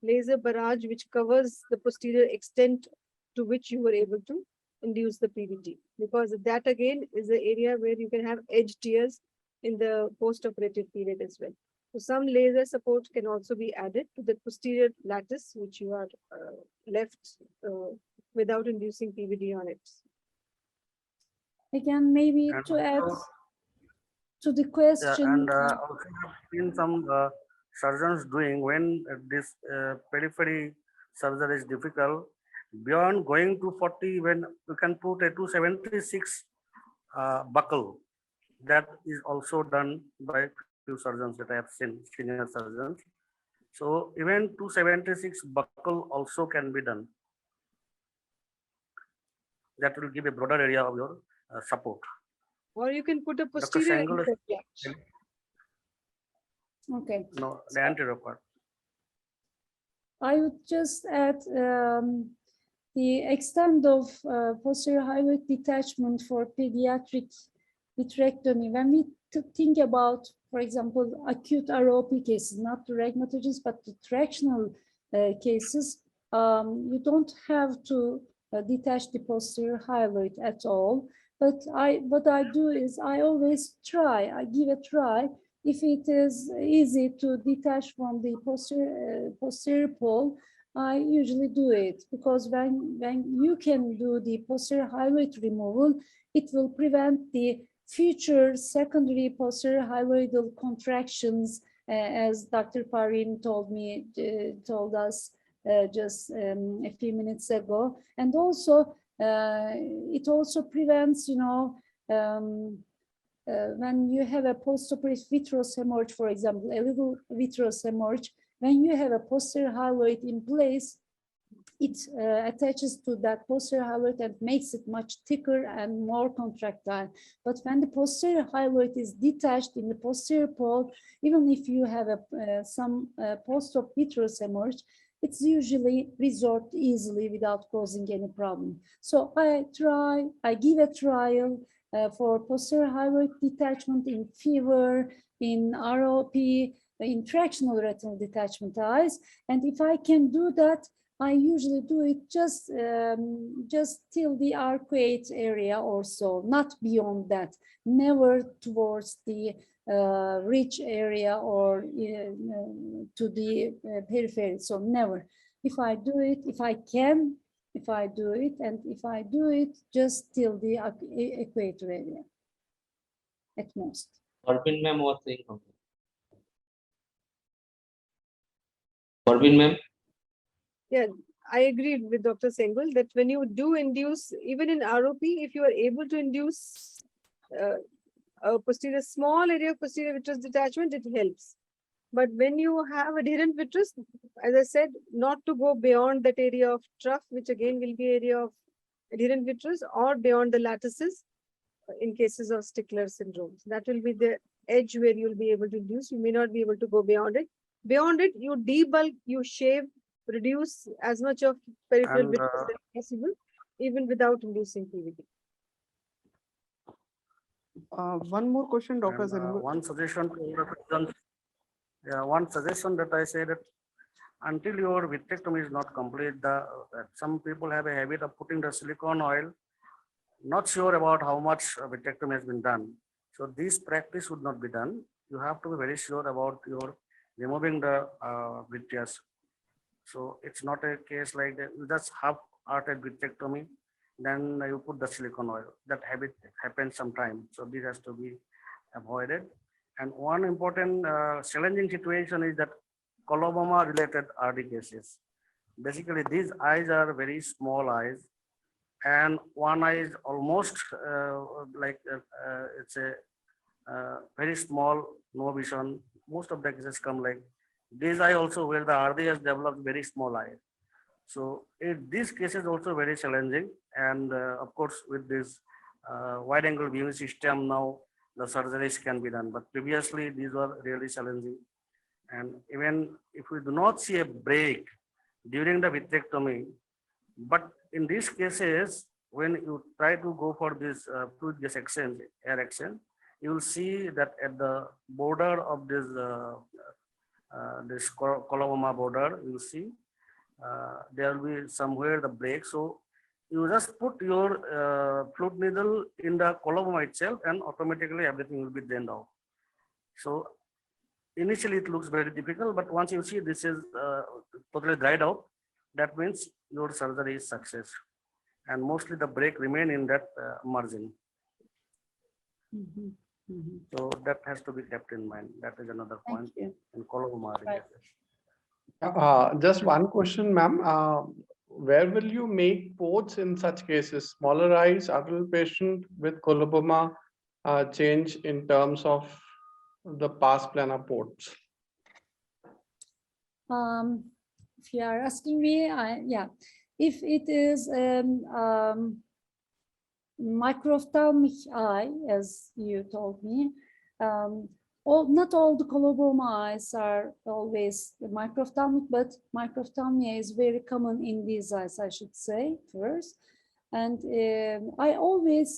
laser barrage which covers the posterior extent to which you were able to induce the PVD. Because that again is the area where you can have edge tears in the post-operative period as well. So some laser support can also be added to the posterior lattice which you are left without inducing PVD on it. Again, maybe to the Yeah, question. and also I've seen some surgeons doing when this periphery surgery is difficult, beyond going to 40, when you can put a 276 buckle. That is also done by few surgeons that I have seen, senior surgeons. So even 276 buckle also can be done. That will give a broader area of your support. Or you can put a Dr. posterior Sengul, anchor clutch. Okay. no, the anterior part. I would just add the extent of posterior hyaloid detachment for pediatric vitrectomy. When we think about, for example, acute ROP cases, not the rheumatologists, but the tractional cases, you don't have to detach the posterior hyaloid at all. But what I do is I always try, I give a try. If it is easy to detach from the posterior pole, I usually do it, because when you can do the posterior hyaloid removal, it will prevent the future secondary posterior hyaloidal contractions, as Dr. Parveen told us just a few minutes ago. And also, it also prevents, when you have a postoperative vitreous hemorrhage, for example, a little vitreous hemorrhage, when you have a posterior hyaloid in place, it attaches to that posterior hyaloid and makes it much thicker and more contractile. But when the posterior hyaloid is detached in the posterior pole, even if you have some post-op vitreous hemorrhage, it's usually resolved easily without causing any problem. So I give a trial for posterior hyaloid detachment in fever, in ROP, in tractional retinal detachment eyes. And if I can do that, I usually do it just till the arcuate area or so, not beyond that, never towards the ridge area or to the periphery, so never. If I do it, if I can, if I do it, and if I do it just till the equator area, at most. Parveen ma'am was saying something. Parveen ma'am? Yeah, I agree with Dr. Sengul that when you do induce, even in ROP, if you are able to induce a posterior, small area of posterior vitreous detachment, it helps. But when you have adherent vitreous, as I said, not to go beyond that area of trough, which again will be area of adherent vitreous, or beyond the lattices in cases of Stickler syndrome. That will be the edge where you'll be able to induce. You may not be able to go beyond it. Beyond it, you debulk, you shave, reduce as much of peripheral vitreous as possible, even without inducing PVD. One more question, Dr. And, Sengul. one suggestion to all the patients, one suggestion that I say that until your vitrectomy is not complete, some people have a habit of putting the silicone oil, not sure about how much vitrectomy has been done. So this practice would not be done. You have to be very sure about your removing the vitreous. So it's not a case like that. You just half-hearted vitrectomy, then you put the silicone oil. That habit happens sometime. So this has to be avoided. And one important challenging situation is that coloboma related RD cases. Basically, these eyes are very small eyes, and one eye is almost it's a very small, no vision. Most of the cases come like this eye also, where the RD has developed very small eye. So these cases also very challenging, and of course with this wide angle viewing system now the surgeries can be done, but previously these were really challenging. And even if we do not see a break during the vitrectomy, but in these cases, when you try to go for this fluid gas exchange, air exchange, you will see that at the border of this coloboma border, you see there will be somewhere the break. So you just put your fluid needle in the coloboma itself, and automatically everything will be drained out. So initially it looks very difficult, but once you see this is totally dried out, that means your surgery is success. And mostly the break remain in that margin. Mhm. So that has to be kept in mind. That is another Thank point you. in coloboma Right. cases. Just one question, ma'am. Where will you make ports in such cases? Smaller eyes, adult patient with coloboma, change in terms of the pars plana ports. If you are asking me, yeah, if it is microphthalmic eye, as you told me, not all the coloboma eyes are always microphthalmic, but microphthalmia is very common in these eyes, I should say first. And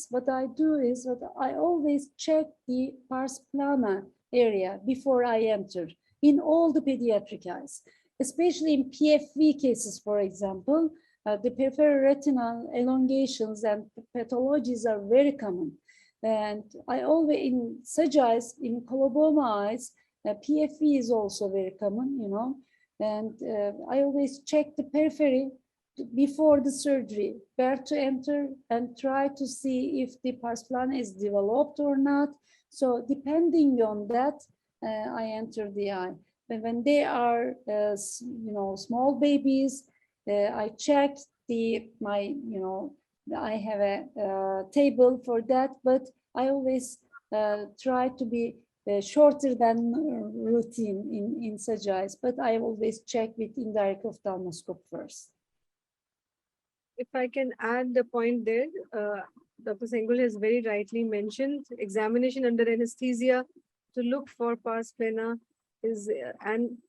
what I do is that I always check the pars plana area before I enter in all the pediatric eyes, especially in PFV cases, for example. The peripheral retinal elongations and pathologies are very common. And I always, in such eyes, in coloboma eyes, PFV is also very common, you know. And I always check the periphery before the surgery, where to enter and try to see if the pars plana is developed or not. So depending on that, I enter the eye. But when they are, you know, small babies, I check I have a table for that, but I always try to be shorter than routine in such eyes, but I always check with indirect ophthalmoscope first. If I can add a point there, Dr. Sengul has very rightly mentioned examination under anesthesia to look for pars plana is and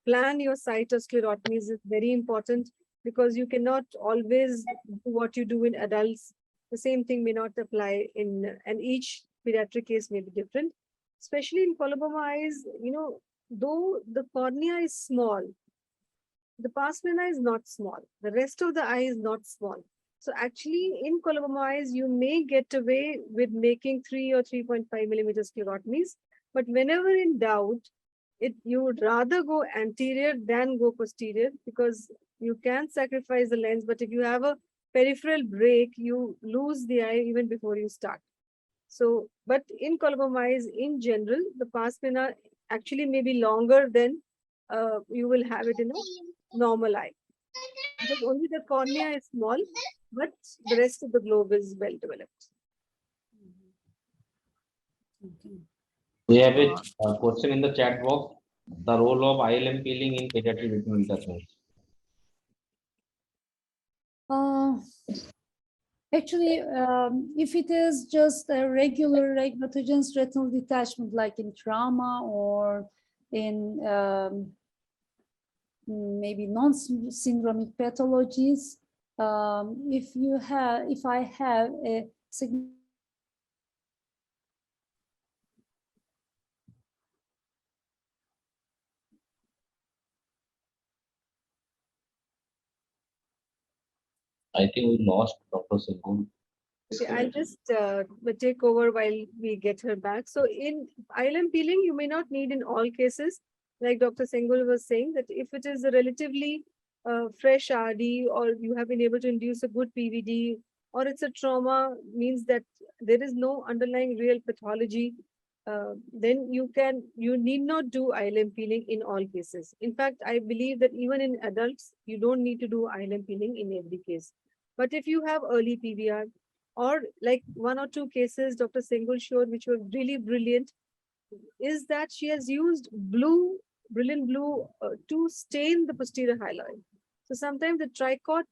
plan your sight of sclerotomies is very important, because you cannot always do what you do in adults. The same thing may not apply in, and each pediatric case may be different, especially in coloboma eyes. You know, though the cornea is small, the pars plana is not small. The rest of the eye is not small. So actually in coloboma eyes, you may get away with making 3 or 3.5 millimeter sclerotomies. But whenever in doubt, you would rather go anterior than go posterior, because you can sacrifice the lens. But if you have a peripheral break, you lose the eye even before you start. So, but in coloboma eyes in general, the pars plana actually may be longer than you will have it in a normal eye. Because only the cornea is small, but the rest of the globe is well developed. Okay. We have a question in the chat box. The role of ILM peeling in pediatric retinal detachments. Actually, if it is just a regular rheumatogenic retinal detachment, like in trauma or in maybe non-syndromic pathologies, if I have a significant I think we lost Dr. Sengul. Okay, I'll just take over while we get her back. So in ILM peeling, you may not need in all cases, like Dr. Sengul was saying, that if it is a relatively fresh RD, or you have been able to induce a good PVD, or it's a trauma, means that there is no underlying real pathology, then you need not do ILM peeling in all cases. In fact, I believe that even in adults, you don't need to do ILM peeling in every case. But if you have early PVR, or like 1 or 2 cases Dr. Sengul showed, which were really brilliant, is that she has used brilliant blue to stain the posterior hyaloid. So sometimes the tricot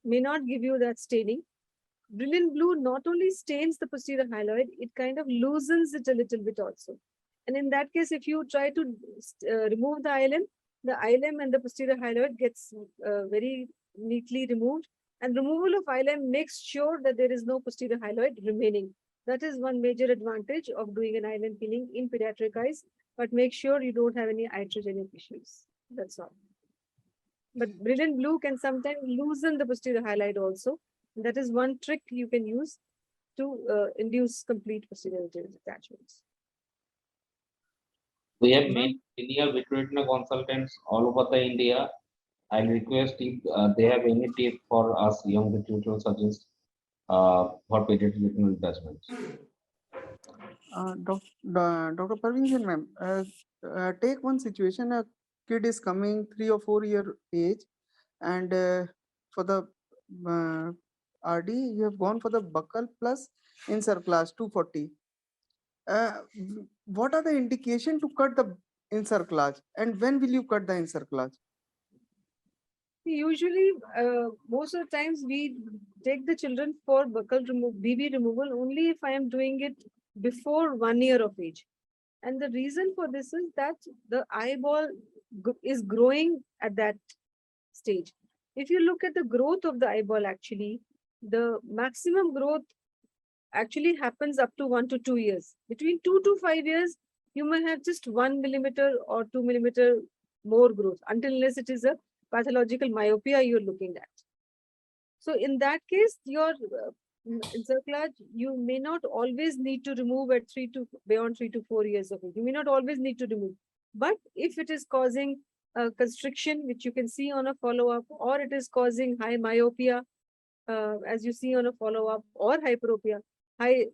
may not give you that staining. Brilliant blue not only stains the posterior hyaloid, it kind of loosens it a little bit also. And in that case, if you try to remove the ILM and the posterior hyaloid gets very neatly removed. And removal of ILM makes sure that there is no posterior hyaloid remaining. That is one major advantage of doing an ILM peeling in pediatric eyes, but make sure you don't have any iatrogenic issues. That's all. But brilliant blue can sometimes loosen the posterior hyaloid also. And that is one trick you can use to induce complete posterior detachments. We have many senior vitreoretinal consultants all over the India. I request if they have any tip for us young vitreoretinal surgeons for pediatric retinal detachments. Dr. Parveen Sen, ma'am, take one situation, a kid is coming 3 or 4 year age, and for the RD, you have gone for the buccal plus insert class 240. What are the indication to cut the insert class, and when will you cut the insert class? Usually, most of the times we take the children for buccal BB removal only if I am doing it before 1 year of age. And the reason for this is that the eyeball is growing at that stage. If you look at the growth of the eyeball, actually, the maximum growth actually happens up to 1 to 2 years. Between 2 to 5 years, you may have just 1 millimeter or 2 millimeter more growth, unless it is a pathological myopia you're looking at. So in that case, your encerclage, you may not always need to remove at beyond 3 to 4 years of age. You may not always need to remove. But if it is causing a constriction, which you can see on a follow-up, or it is causing high myopia, as you see on a follow-up, or hyperopia,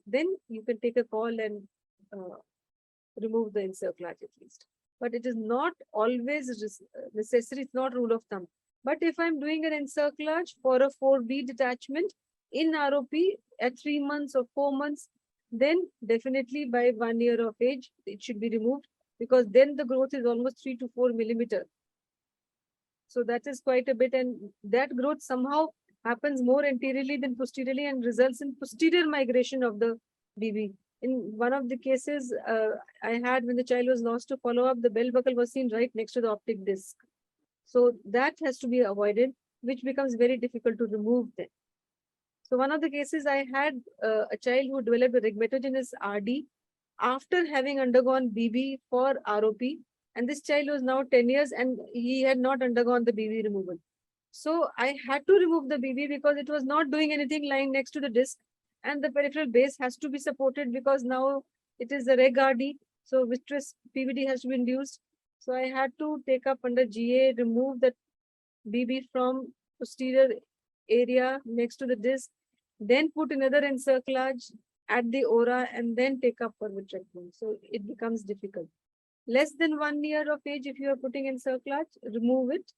then you can take a call and remove the encerclage at least. But it is not always necessary, it's not rule of thumb. But if I'm doing an encerclage for a 4B detachment in ROP at 3 months or 4 months, then definitely by 1 year of age, it should be removed, because then the growth is almost 3 to 4 millimeter. So that is quite a bit, and that growth somehow happens more anteriorly than posteriorly and results in posterior migration of the BB. In one of the cases I had, when the child was lost to follow up, the belt buckle was seen right next to the optic disc. So that has to be avoided, which becomes very difficult to remove then. So one of the cases I had a child who developed a rhegmatogenous RD after having undergone BB for ROP. And this child was now 10 years and he had not undergone the BB removal. So I had to remove the BB because it was not doing anything lying next to the disc. And the peripheral base has to be supported because now it is a reg RD. So vitreous PVD has to be induced. So I had to take up under GA, remove the BB from posterior area next to the disc, then put another encerclage at the aura, and then take up for vitrectomy. So it becomes difficult. Less than 1 year of age, if you are putting encerclage, remove it.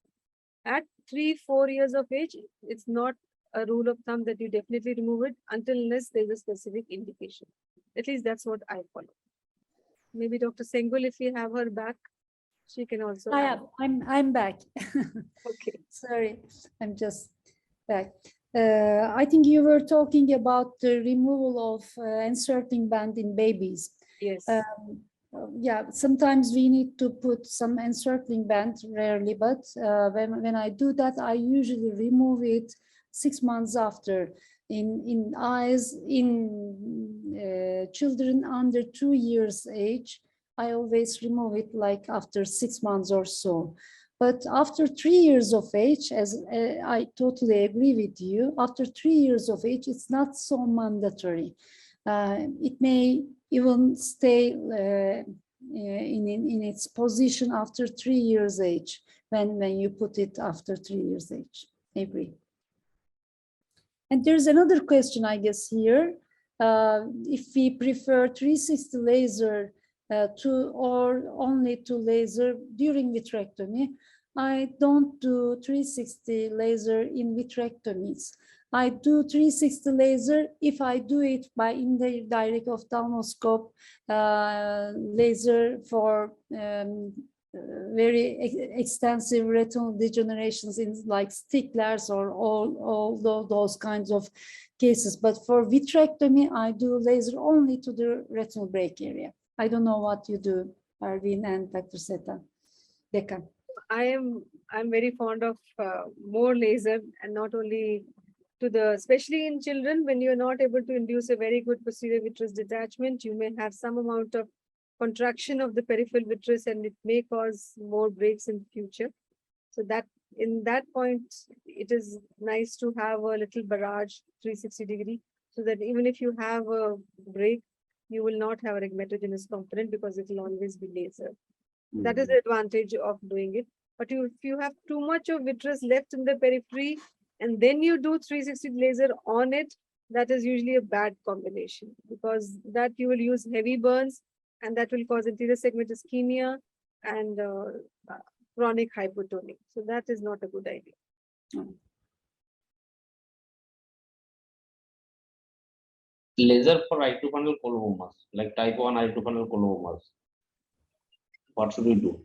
At 3-4 years of age, it's not a rule of thumb that you definitely remove it unless there's a specific indication. At least that's what I follow. Maybe Dr. Sengul, if you have her back, she can also. I'm back. Okay. Sorry, I'm just back. I think you were talking about the removal of inserting band in babies. Yes. Yeah, sometimes we need to put some encircling band, rarely, but when I do that, I usually remove it 6 months after. In eyes, in children under 2 years age, I always remove it like after 6 months or so. But after 3 years of age, as I totally agree with you, after 3 years of age, it's not so mandatory. It may even stay in its position after 3 years age when you put it after 3 years age. I agree. And there's another question, I guess, here. If we prefer 360 laser or only to laser during vitrectomy, I don't do 360 laser in vitrectomies. I do 360 laser if I do it by indirect ophthalmoscope laser for very extensive retinal degenerations in like sticklers or all those kinds of cases. But for vitrectomy, I do laser only to the retinal break area. I don't know what you do, Parveen and Dr. Satyen Deka. I'm very fond of more laser, and not only to the, especially in children, when you're not able to induce a very good posterior vitreous detachment, you may have some amount of contraction of the peripheral vitreous, and it may cause more breaks in the future. So that in that point, it is nice to have a little barrage 360 degree, so that even if you have a break, you will not have a rhegmatogenous component because it will always be laser. That is the advantage of doing it. But if you have too much of vitreous left in the periphery, and then you do 360 laser on it, that is usually a bad combination, because that you will use heavy burns and that will cause anterior segment ischemia and chronic hypotonic. So that is not a good idea. Laser for itofunal colobomas, like type 1 itofunal colobomas. What should we do?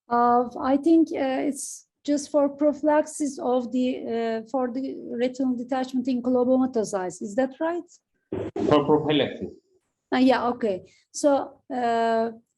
I think it's just for prophylaxis of the for the retinal detachment in colobomatosis. Is that right? For prophylaxis. Yeah, okay. So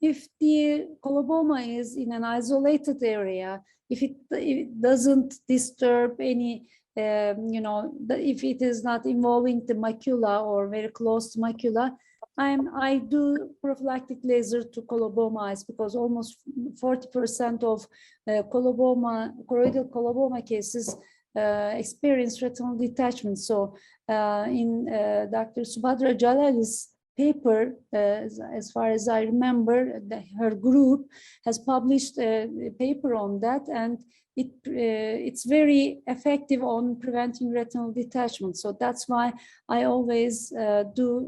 if the coloboma is in an isolated area, if it doesn't disturb any, if it is not involving the macula or very close to macula, I do prophylactic laser to coloboma eyes, because almost 40% of choroidal coloboma cases experience retinal detachment. So in Dr. Subhadra Jalali's paper, as far as I remember, her group has published a paper on that, and it's very effective on preventing retinal detachment. So that's why I always do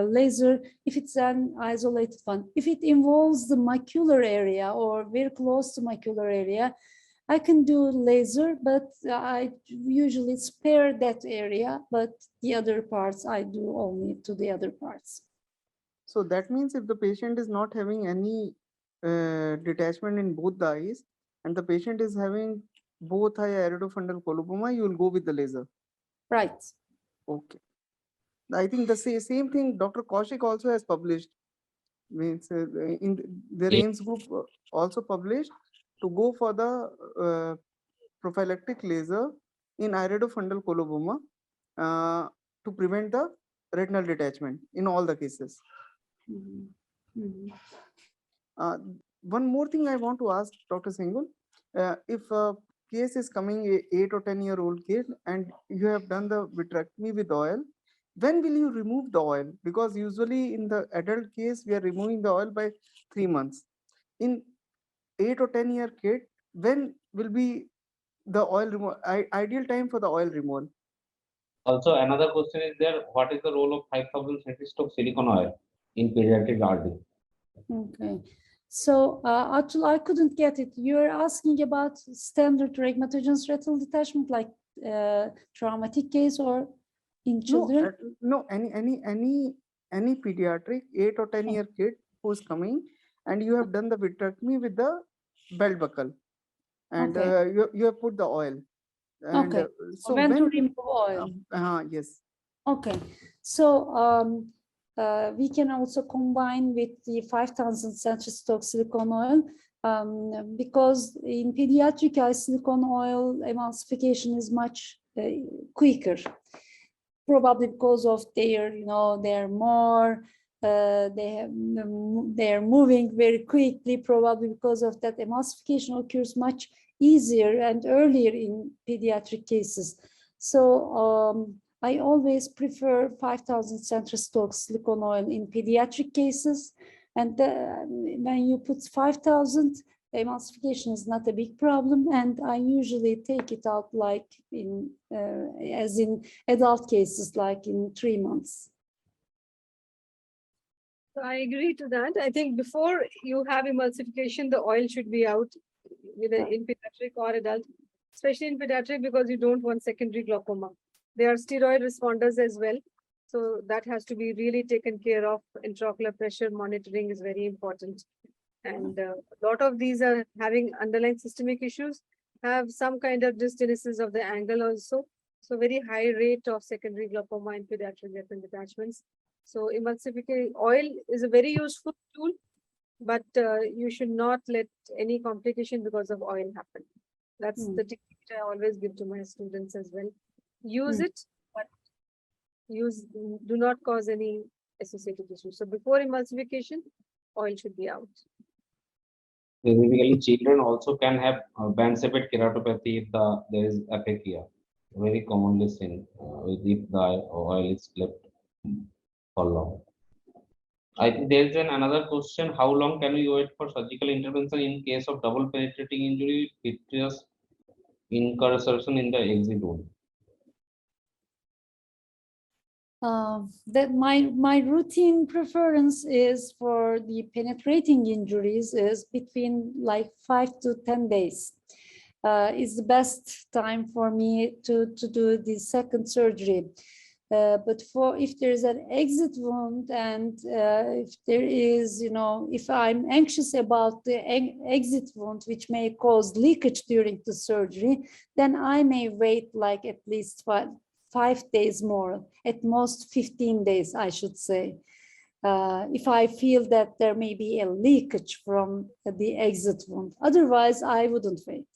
laser if it's an isolated one. If it involves the macular area or very close to macular area, I can do laser, but I usually spare that area, but the other parts I do only to the other parts. So that means if the patient is not having any detachment in both the eyes and the patient is having both eye iridofundal coloboma, you will go with the laser. Right. Okay. I think the same thing Dr. Kaushik also has published. Means in the RAINS group also published to go for the prophylactic laser in iridofundal coloboma to prevent the retinal detachment in all the cases. One more thing I want to ask Dr. Sengul, if a case is coming 8 or 10-year-old kid and you have done the vitrectomy with oil, when will you remove the oil? Because usually in the adult case, we are removing the oil by 3 months. In 8 or 10-year kid, when will be the oil removal, ideal time for the oil removal? Also, another question is there, what is the role of 5,000 centistock silicone oil in pediatric RD? Okay. So, Atul, I couldn't get it. You're asking about standard rhegmatogenous retinal detachment, like traumatic case or in children? No, any pediatric 8 or 10-year kid who's coming and you have done the vitrectomy with the belt buckle and you have put the oil. And Okay. so when to remove oil? Yes. Okay. So we can also combine with the 5,000 centistock silicone oil, because in pediatric eye silicone oil emulsification is much quicker. Probably because of their, they're more, they're moving very quickly. Probably because of that, emulsification occurs much easier and earlier in pediatric cases. So I always prefer 5,000 centistock silicone oil in pediatric cases. And when you put 5,000, emulsification is not a big problem, and I usually take it out like as in adult cases, like in 3 months. So I agree to that. I think before you have emulsification, the oil should be out, whether in pediatric or adult, especially in pediatric, because you don't want secondary glaucoma. There are steroid responders as well. So that has to be really taken care of. Intraocular pressure monitoring is very important. And a lot of these are having underlying systemic issues, have some kind of dysgenesis of the angle also. So very high rate of secondary glaucoma in pediatric retinal detachments. So emulsification oil is a very useful tool, but you should not let any complication because of oil happen. That's the technique I always give to my students as well. Use it, but do not cause any associated issues. So before emulsification, oil should be out. Basically, children also can have band-shaped keratopathy if there is aphakia, very commonly seen if the oil is left for long. I think there is another question: how long can we wait for surgical intervention in case of double penetrating injury, incarceration in the exit wound? That my routine preference is for the penetrating injuries is between like 5 to 10 days. Is the best time for me to do the second surgery. But for if there is an exit wound and if there is, if I'm anxious about the exit wound, which may cause leakage during the surgery, then I may wait like at least 5 days more, at most 15 days, I should say. If I feel that there may be a leakage from the exit wound. Otherwise, I wouldn't wait.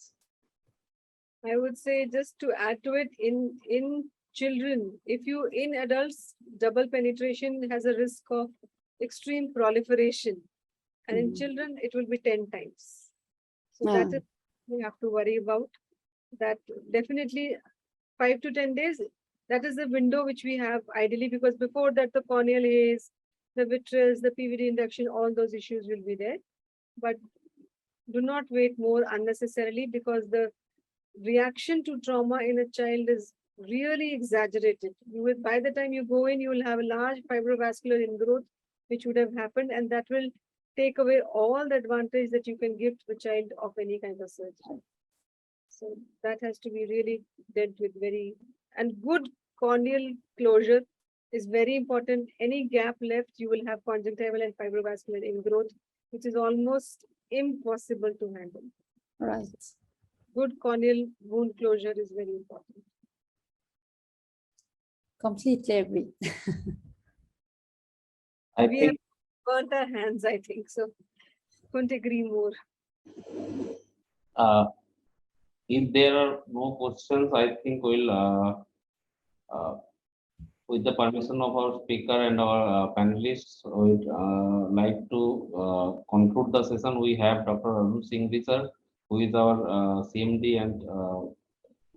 I would say, just to add to it, in children, in adults, double penetration has a risk of extreme proliferation. And in children, it will be 10 times. So that is we have to worry about. That definitely 5 to 10 days, that is the window which we have ideally, because before that, the corneal haze, the vitreous, the PVD induction, all those issues will be there. But do not wait more unnecessarily, because the reaction to trauma in a child is really exaggerated. By the time you go in, you will have a large fibrovascular ingrowth, which would have happened, and that will take away all the advantage that you can give to the child of any kind of surgery. So that has to be really dealt with and good corneal closure is very important. Any gap left, you will have conjunctival and fibrovascular ingrowth, which is almost impossible to handle. Right. Good corneal wound closure is very important. Completely agree. We have burnt our hands, I think, so couldn't agree more. If there are no questions, I think we'll, with the permission of our speaker and our panelists, we'd like to conclude the session. We have Dr. Arun Singh, sir, who is our CMD and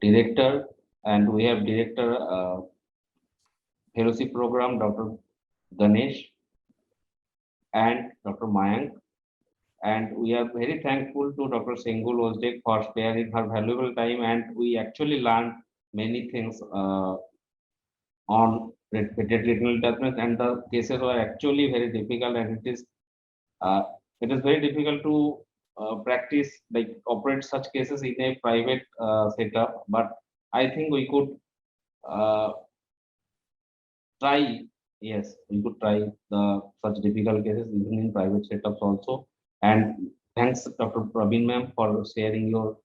director, and we have director fellowship program, Dr. Ganesh and Dr. Mayank. And we are very thankful to Dr. Sengul Ozdek for sparing her valuable time, and we actually learned many things on pediatric retinal detachment, and the cases were actually very difficult, and it is very difficult to practice, like operate such cases in a private setup. But I think we could try. Yes, we could try such difficult cases even in private setups also. And thanks, Dr. Parveen ma'am, for sharing your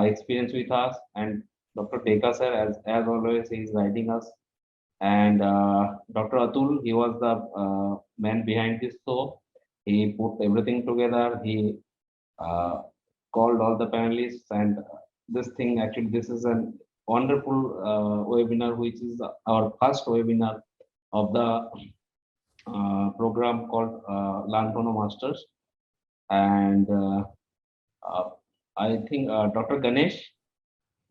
experience with us, and Dr. Deka sir, as always, he is guiding us. And Dr. Atul, he was the man behind this show. He put everything together. He called all the panelists, and this is a wonderful webinar, which is our first webinar of the program called Learn from the Masters. And I think Dr. Ganesh,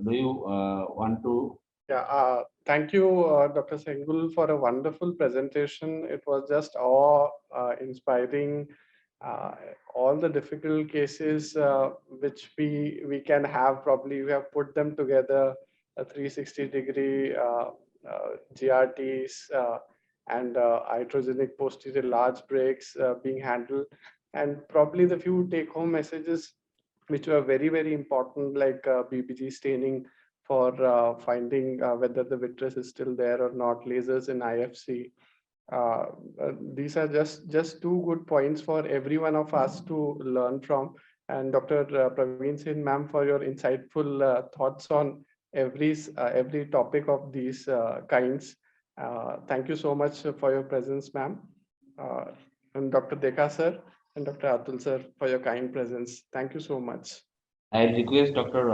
do you want to? Yeah, thank you, Dr. Sengul, for a wonderful presentation. It was just awe-inspiring. All the difficult cases which we can have, probably we have put them together, a 360-degree GRTs and iatrogenic posterior large breaks being handled, and probably the few take-home messages which were very, very important, like BBG staining for finding whether the vitreous is still there or not, lasers in IFC. These are just two good points for every one of us to learn from. And Dr. Parveen Sen, ma'am, for your insightful thoughts on every topic of these kinds. Thank you so much for your presence, ma'am. And Dr. Deka sir and Dr. Atul sir for your kind presence. Thank you so much. I request Dr.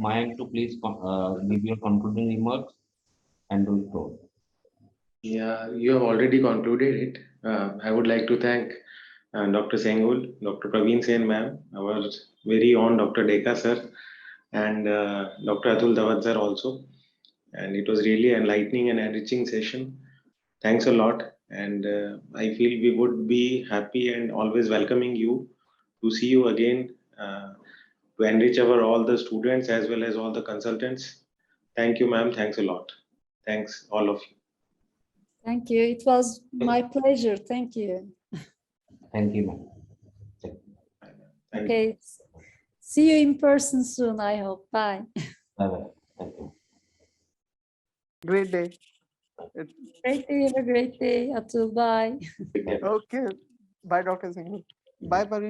Mayank to please give your concluding remarks and do it all. Yeah, you have already concluded it. I would like to thank Dr. Sengul, Dr. Parveen Sen ma'am, our very own Dr. Deka sir, and Dr. Atul Dhawan sir also. And it was really enlightening and enriching session. Thanks a lot. And I feel we would be happy and always welcoming you to see you again to enrich our all the students as well as all the consultants. Thank you, ma'am. Thanks a lot. Thanks, all of you. Thank you. It was my pleasure. Thank you. Thank you, ma'am. Thank you. Okay. See you in person soon, I hope. Bye. Bye-bye. Thank you. Great day. Great day. Have a great day, Atul. Bye. Take care. Okay. Bye, Dr. Singh. Bye, Parveen.